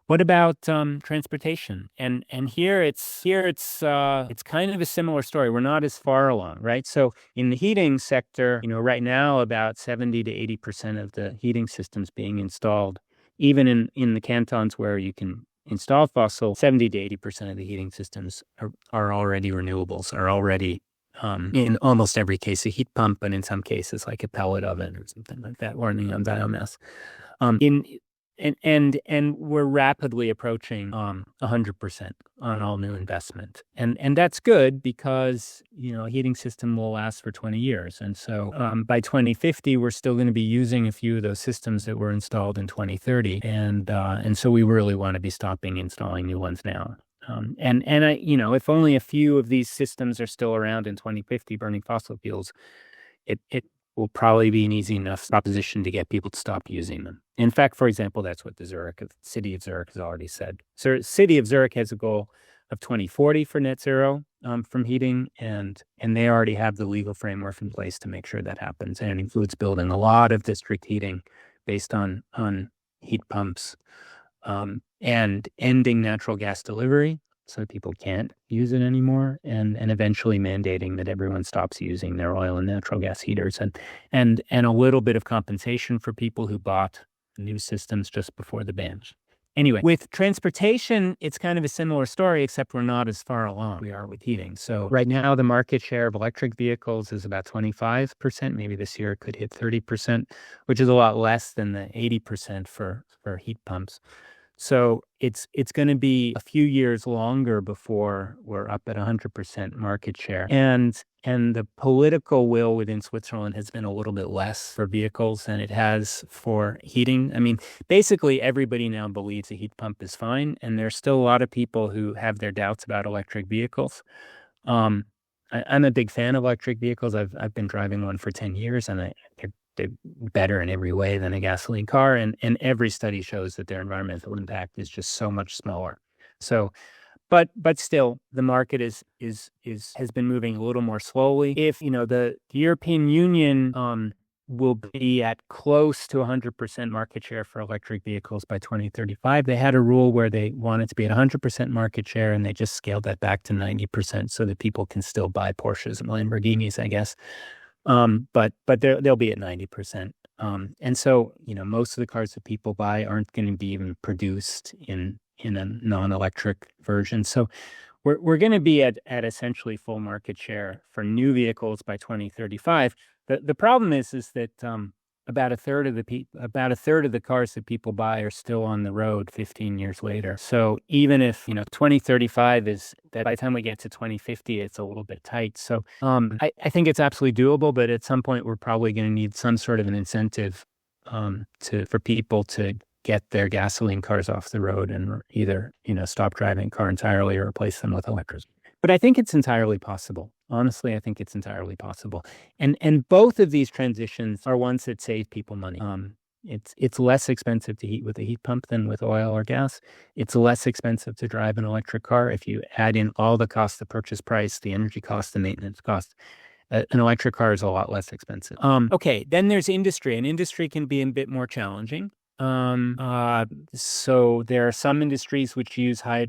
What about transportation? And here it's kind of a similar story. We're not as far along, right? So in the heating sector, right now about 70 to 80% of the heating systems being installed, even in the cantons where you can install fossil, 70 to 80% of the heating systems are already renewables, are already in almost every case a heat pump, but in some cases like a pellet oven or something like that, running on biomass. And we're rapidly approaching 100% on all new investment, and that's good because a heating system will last for 20 years, and so by 2050 we're still going to be using a few of those systems that were installed in 2030, and so we really want to be stopping installing new ones now. And if only a few of these systems are still around in 2050 burning fossil fuels, it will probably be an easy enough proposition to get people to stop using them. In fact, for example, that's what the city of Zurich has already said. So city of Zurich has a goal of 2040 for net zero from heating, and they already have the legal framework in place to make sure that happens, and it includes building a lot of district heating based on heat pumps, and ending natural gas delivery so people can't use it anymore, and eventually mandating that everyone stops using their oil and natural gas heaters, and a little bit of compensation for people who bought new systems just before the ban. Anyway, with transportation, it's kind of a similar story, except we're not as far along we are with heating. So right now, the market share of electric vehicles is about 25%. Maybe this year it could hit 30%, which is a lot less than the 80% for heat pumps. So it's going to be a few years longer before we're up at 100% market share. And the political will within Switzerland has been a little bit less for vehicles than it has for heating. I mean, basically everybody now believes a heat pump is fine, and there's still a lot of people who have their doubts about electric vehicles. I'm a big fan of electric vehicles. I've been driving one for 10 years, and they're better in every way than a gasoline car, and every study shows that their environmental impact is just so much smaller. So, But still, the market has been moving a little more slowly. If the European Union will be at close to 100% market share for electric vehicles by 2035. They had a rule where they wanted to be at 100% market share, and they just scaled that back to 90% so that people can still buy Porsches and Lamborghinis, I guess. But they'll be at 90%. And so, most of the cars that people buy aren't going to be even produced in a non-electric version. So we're going to be at essentially full market share for new vehicles by 2035. The problem is that about a third of the cars that people buy are still on the road 15 years later. So even if 2035 is that, by the time we get to 2050, it's a little bit tight. So I think it's absolutely doable, but at some point we're probably going to need some sort of an incentive for people to get their gasoline cars off the road and either stop driving a car entirely or replace them with electricity. But I think it's entirely possible. Honestly, I think it's entirely possible. And both of these transitions are ones that save people money. It's less expensive to heat with a heat pump than with oil or gas. It's less expensive to drive an electric car. If you add in all the costs, the purchase price, the energy cost, the maintenance cost, an electric car is a lot less expensive. Okay, then there's industry, and industry can be a bit more challenging. So there are some industries which use high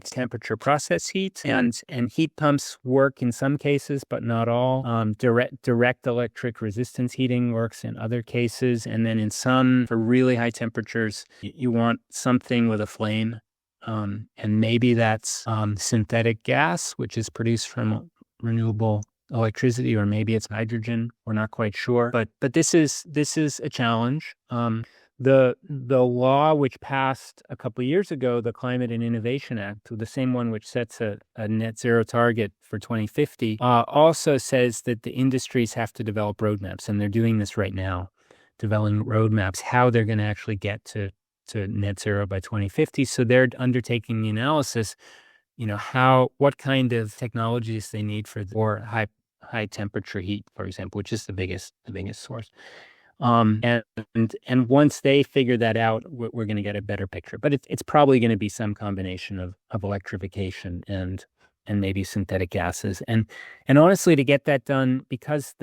temperature process heat, and heat pumps work in some cases, but not all. Direct electric resistance heating works in other cases. And then in some, for really high temperatures, you want something with a flame. And maybe that's synthetic gas, which is produced from renewable electricity, or maybe it's hydrogen. We're not quite sure. But this is a challenge. The law which passed a couple of years ago, the Climate and Innovation Act, the same one which sets a net zero target for 2050, also says that the industries have to develop roadmaps, and they're doing this right now, developing roadmaps, how they're going to actually get to net zero by 2050. So they're undertaking the analysis, what kind of technologies they need for high temperature heat, for example, which is the biggest source. And once they figure that out, we're going to get a better picture. But it's probably going to be some combination of electrification and maybe synthetic gases. And honestly, to get that done, because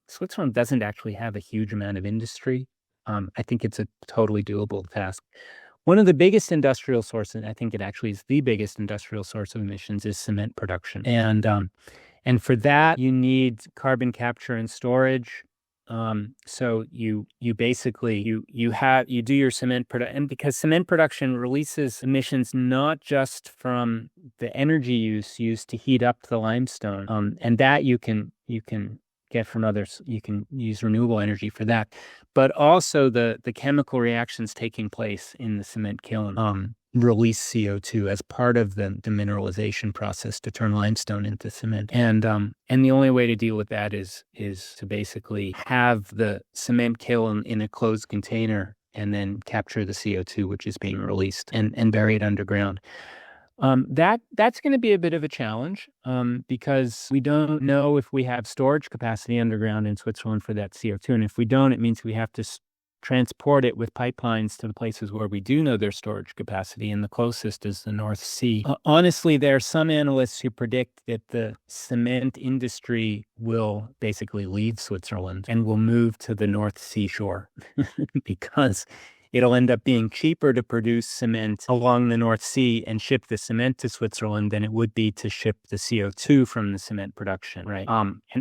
Switzerland doesn't actually have a huge amount of industry, I think it's a totally doable task. One of the biggest industrial sources, I think it actually is the biggest industrial source of emissions, is cement production. And for that, you need carbon capture and storage. So you basically you do your cement production, and because cement production releases emissions not just from the energy used to heat up the limestone, and that you can get from others. You can use renewable energy for that, but also the chemical reactions taking place in the cement kiln release CO2 as part of the demineralization process to turn limestone into cement. And the only way to deal with that is to basically have the cement kiln in a closed container and then capture the CO2 which is being released and bury it underground. That's going to be a bit of a challenge because we don't know if we have storage capacity underground in Switzerland for that CO2. And if we don't, it means we have to transport it with pipelines to the places where we do know there's storage capacity, and the closest is the North Sea. Honestly, there are some analysts who predict that the cement industry will basically leave Switzerland and will move to the North Sea shore because it'll end up being cheaper to produce cement along the North Sea and ship the cement to Switzerland than it would be to ship the CO2 from the cement production, right?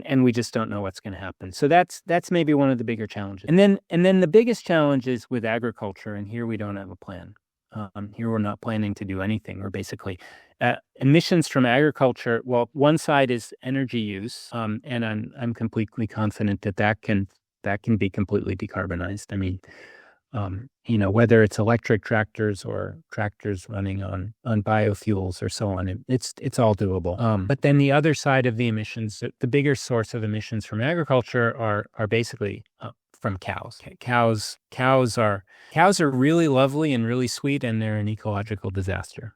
And we just don't know what's going to happen. So that's maybe one of the bigger challenges. And then the biggest challenge is with agriculture, and here we don't have a plan. Here we're not planning to do anything. We're basically emissions from agriculture. Well, one side is energy use, and I'm completely confident that can be completely decarbonized. I mean, whether it's electric tractors or tractors running on biofuels or so on, it's all doable. But then the other side of the emissions, the bigger source of emissions from agriculture are basically from cows. Cows are really lovely and really sweet, and they're an ecological disaster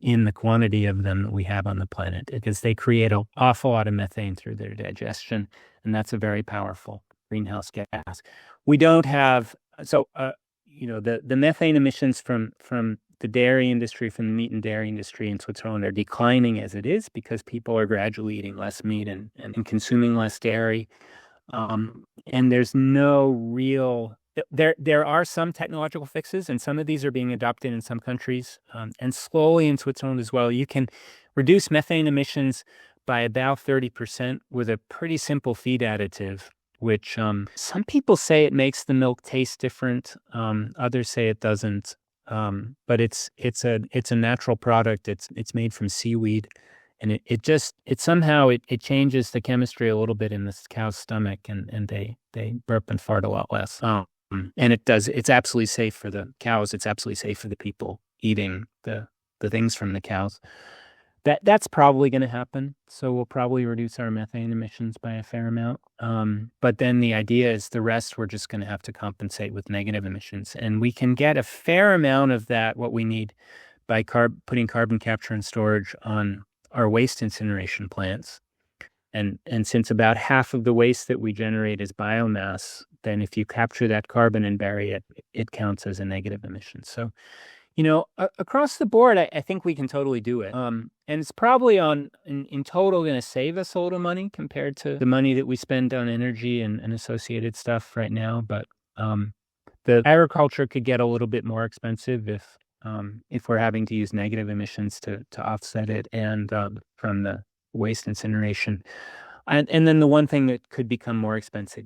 in the quantity of them that we have on the planet, because they create an awful lot of methane through their digestion, and that's a very powerful greenhouse gas. We don't have the methane emissions from the dairy industry, from the meat and dairy industry in Switzerland are declining as it is because people are gradually eating less meat and consuming less dairy. And there's no real... There are some technological fixes, and some of these are being adopted in some countries, and slowly in Switzerland as well. You can reduce methane emissions by about 30% with a pretty simple feed additive, which some people say it makes the milk taste different. Others say it doesn't. But it's a natural product. It's made from seaweed, and it somehow changes the chemistry a little bit in this cow's stomach, and they burp and fart a lot less. And it's absolutely safe for the cows. It's absolutely safe for the people eating the things from the cows. That's probably going to happen. So we'll probably reduce our methane emissions by a fair amount. But then the idea is the rest we're just going to have to compensate with negative emissions. And we can get a fair amount of that, what we need, by putting carbon capture and storage on our waste incineration plants. And since about half of the waste that we generate is biomass, then if you capture that carbon and bury it, it counts as a negative emission. So, across the board, I think we can totally do it. And it's probably in total going to save us a little money compared to the money that we spend on energy and associated stuff right now. But the agriculture could get a little bit more expensive if we're having to use negative emissions to offset it, and from the waste incineration. And then the one thing that could become more expensive,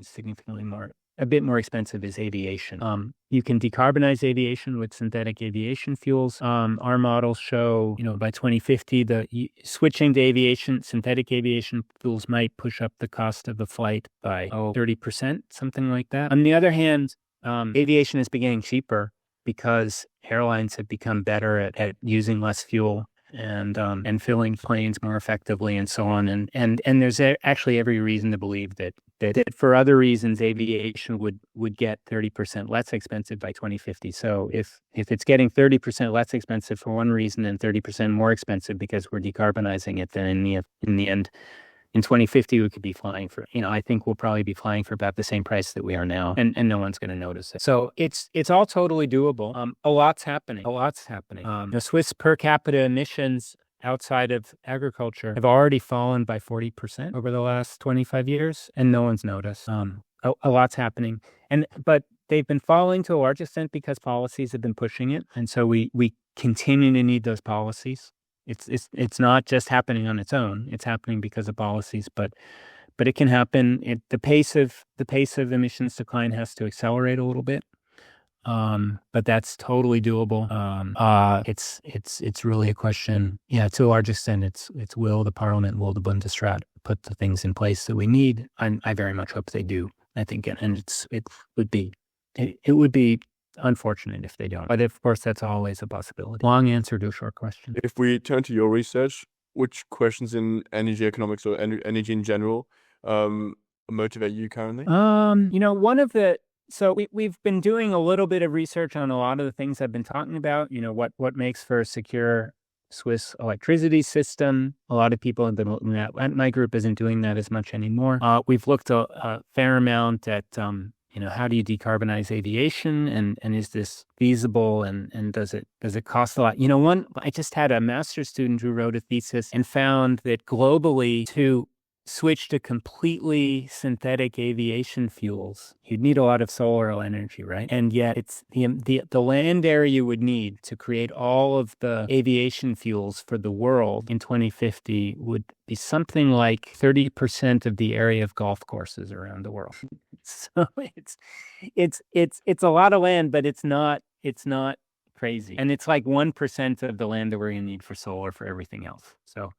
a bit more expensive, is aviation. You can decarbonize aviation with synthetic aviation fuels. Our models show, by 2050, switching to synthetic aviation fuels might push up the cost of the flight by 30%, something like that. On the other hand, aviation is becoming cheaper because airlines have become better at using less fuel and filling planes more effectively, and so on. And there's actually every reason to believe that for other reasons, aviation would get 30% less expensive by 2050. So if it's getting 30% less expensive for one reason and 30% more expensive because we're decarbonizing it, then in the end, in 2050, we could be flying for, I think we'll probably be flying for about the same price that we are now, and no one's going to notice it. So it's all totally doable. A lot's happening. Swiss per capita emissions outside of agriculture have already fallen by 40% over the last 25 years, and no one's noticed. A lot's happening. But they've been falling to a large extent because policies have been pushing it, and so we continue to need those policies. It's not just happening on its own. It's happening because of policies, but it can happen. The pace of emissions decline has to accelerate a little bit, but that's totally doable. It's really a question. Yeah, to a large extent, it's will the Parliament, will the Bundesrat put the things in place that we need? I very much hope they do. I think, and it would be unfortunate if they don't. But of course, that's always a possibility. Long answer to a short question. If we turn to your research, which questions in energy economics or energy in general motivate you currently? We've been doing a little bit of research on a lot of the things I've been talking about. What makes for a secure Swiss electricity system. A lot of people have been looking at that. My group isn't doing that as much anymore. We've looked a fair amount at how do you decarbonize aviation, and is this feasible, and does it cost a lot? I just had a master's student who wrote a thesis and found that globally, to switch to completely synthetic aviation fuels, you'd need a lot of solar energy, right? And yet it's the land area you would need to create all of the aviation fuels for the world in 2050 would be something like 30% of the area of golf courses around the world. So it's a lot of land, but it's not crazy. And it's like 1% of the land that we're going to need for solar for everything else. So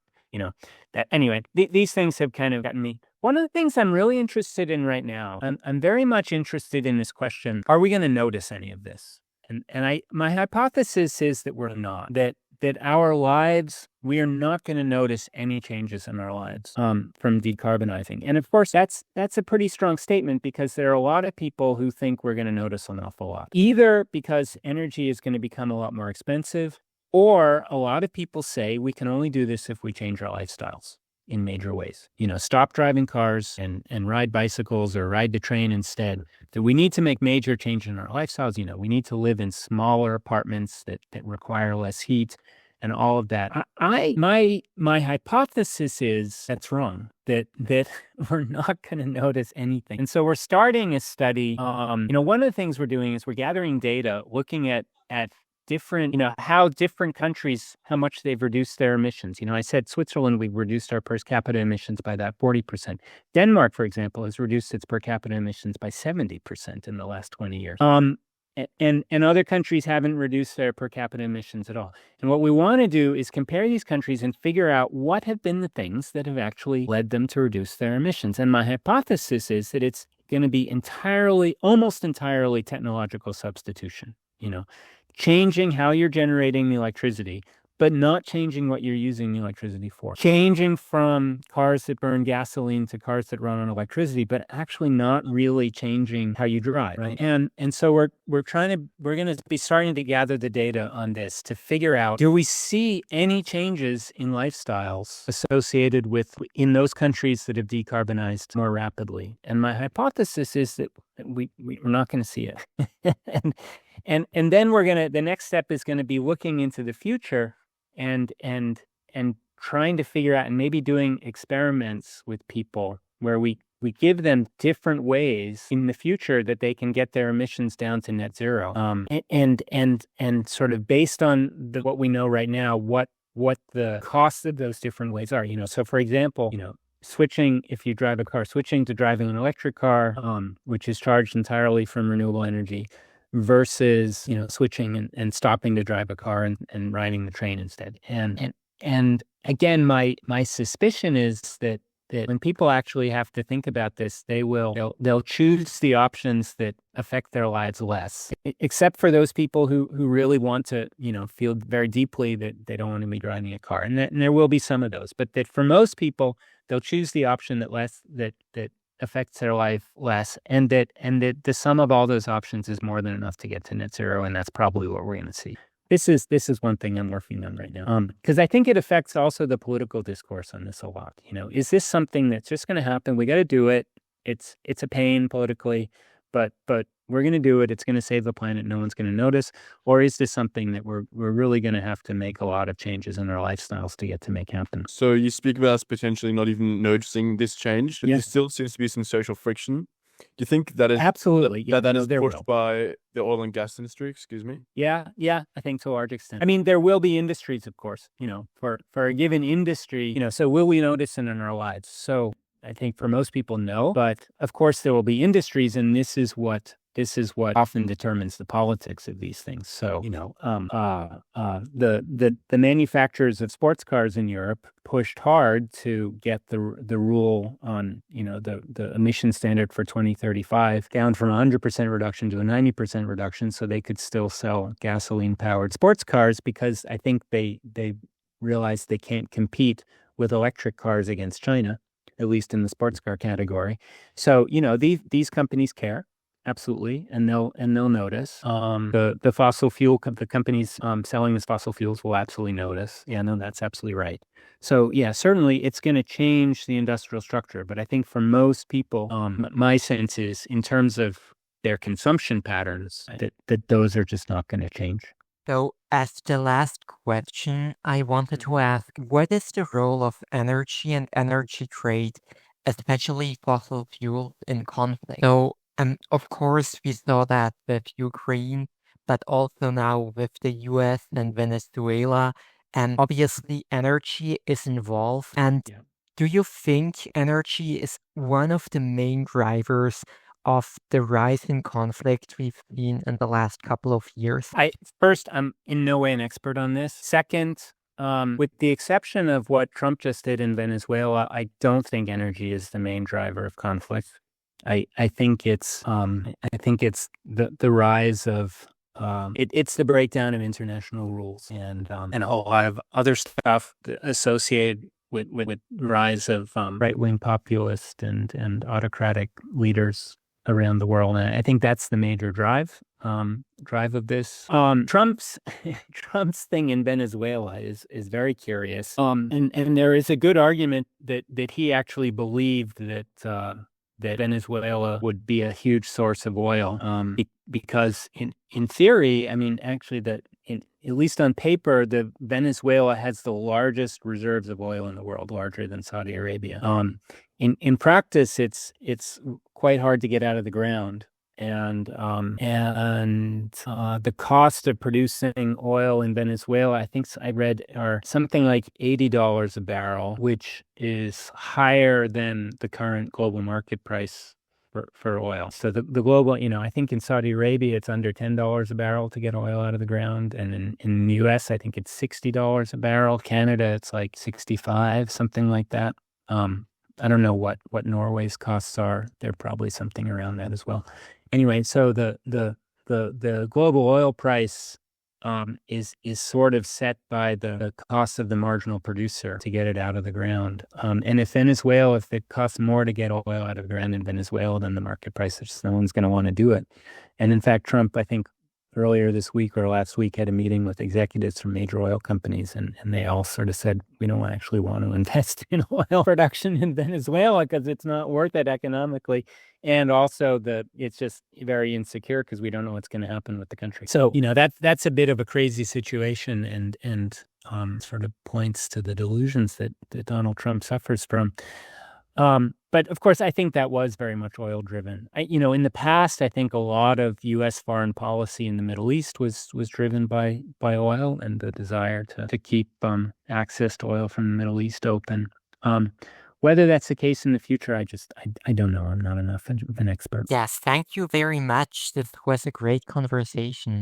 these things have kind of gotten me. One of the things I'm really interested in right now, I'm very much interested in this question: are we going to notice any of this? And my hypothesis is that we're not. That our lives, we are not going to notice any changes in our lives from decarbonizing. And of course, that's a pretty strong statement, because there are a lot of people who think we're going to notice an awful lot, either because energy is going to become a lot more expensive, or a lot of people say we can only do this if we change our lifestyles. in major ways. Stop driving cars and ride bicycles or ride the train instead. That we need to make major change in our lifestyles. We need to live in smaller apartments that require less heat and all of that. My hypothesis is that's wrong. That we're not going to notice anything. And so we're starting a study. One of the things we're doing is we're gathering data, looking at different, how different countries, how much they've reduced their emissions. I said Switzerland, we've reduced our per capita emissions by that 40%. Denmark, for example, has reduced its per capita emissions by 70% in the last 20 years. And other countries haven't reduced their per capita emissions at all. And what we want to do is compare these countries and figure out what have been the things that have actually led them to reduce their emissions. And my hypothesis is that it's going to be almost entirely technological substitution, changing how you're generating the electricity, but not changing what you're using the electricity for. Changing from cars that burn gasoline to cars that run on electricity, but actually not really changing how you drive, right? And so we're going to be starting to gather the data on this to figure out, do we see any changes in lifestyles associated in those countries that have decarbonized more rapidly? And my hypothesis is that we're not going to see it. And then the next step is going to be looking into the future and trying to figure out and maybe doing experiments with people where we give them different ways in the future that they can get their emissions down to net zero. And sort of based on what we know right now, what the costs of those different ways are. So for example, if you drive a car, switching to driving an electric car, which is charged entirely from renewable energy, versus switching and stopping to drive a car and riding the train instead. And again, my suspicion is that when people actually have to think about this, they'll choose the options that affect their lives less, except for those people who really want to feel very deeply that they don't want to be driving a car, and there will be some of those, but that for most people they'll choose the option that affects their life less, and that the sum of all those options is more than enough to get to net zero, and that's probably what we're going to see. This is one thing I'm working on right now, because I think it affects also the political discourse on this a lot. Is this something that's just going to happen? We got to do it. It's a pain politically, but we're going to do it. It's going to save the planet. No one's going to notice. Or is this something that we're really going to have to make a lot of changes in our lifestyles to make happen? So you speak about us potentially not even noticing this change. Yeah. There still seems to be some social friction. Do you think that is absolutely that is pushed by the oil and gas industry? Excuse me. Yeah, I think to a large extent. I mean, there will be industries, of course. For a given industry, so will we notice it in our lives? So I think for most people, no. But of course, there will be industries, and this is what often determines the politics of these things. So, the manufacturers of sports cars in Europe pushed hard to get the rule on, the emission standard for 2035 down from 100% reduction to a 90% reduction, so they could still sell gasoline-powered sports cars, because I think they realized they can't compete with electric cars against China, at least in the sports car category. So, these companies care. Absolutely, and they'll notice. The fossil fuel the companies selling this fossil fuels will absolutely notice. Yeah, no, that's absolutely right. So yeah, certainly it's going to change the industrial structure. But I think for most people, my sense is in terms of their consumption patterns, that those are just not going to change. So as the last question, I wanted to ask, what is the role of energy and energy trade, especially fossil fuels, in conflict? So of course, we saw that with Ukraine, but also now with the US and Venezuela. And obviously, energy is involved. And do you think energy is one of the main drivers of the rise in conflict we've seen in the last couple of years? First, I'm in no way an expert on this. Second, with the exception of what Trump just did in Venezuela, I don't think energy is the main driver of conflict. I think it's the rise of it's the breakdown of international rules and a whole lot of other stuff associated with the rise of right-wing populist and autocratic leaders around the world. And I think that's the major drive. drive of this. Trump's thing in Venezuela is very curious. And there is a good argument that he actually believed that Venezuela would be a huge source of oil, because in theory, I mean, actually, at least on paper, the Venezuela has the largest reserves of oil in the world, larger than Saudi Arabia. In practice, it's quite hard to get out of the ground. And the cost of producing oil in Venezuela, I think I read, are something like $80 a barrel, which is higher than the current global market price for oil. So the global, I think in Saudi Arabia, it's under $10 a barrel to get oil out of the ground. And in the US, I think it's $60 a barrel. Canada, it's like 65, something like that. I don't know what Norway's costs are. They're probably something around that as well. Anyway, so the global oil price is sort of set by the cost of the marginal producer to get it out of the ground. And if it costs more to get oil out of the ground in Venezuela than the market price, no one's going to want to do it. And in fact, Trump, I think, earlier this week or last week had a meeting with executives from major oil companies, and they all sort of said, we don't actually want to invest in oil production in Venezuela because it's not worth it economically. And also it's just very insecure because we don't know what's going to happen with the country. So, that's a bit of a crazy situation and sort of points to the delusions that Donald Trump suffers from. But of course, I think that was very much oil driven. In the past, I think a lot of U.S. foreign policy in the Middle East was driven by oil and the desire to keep access to oil from the Middle East open. Whether that's the case in the future, I don't know. I'm not enough of an expert. Yes, thank you very much. This was a great conversation.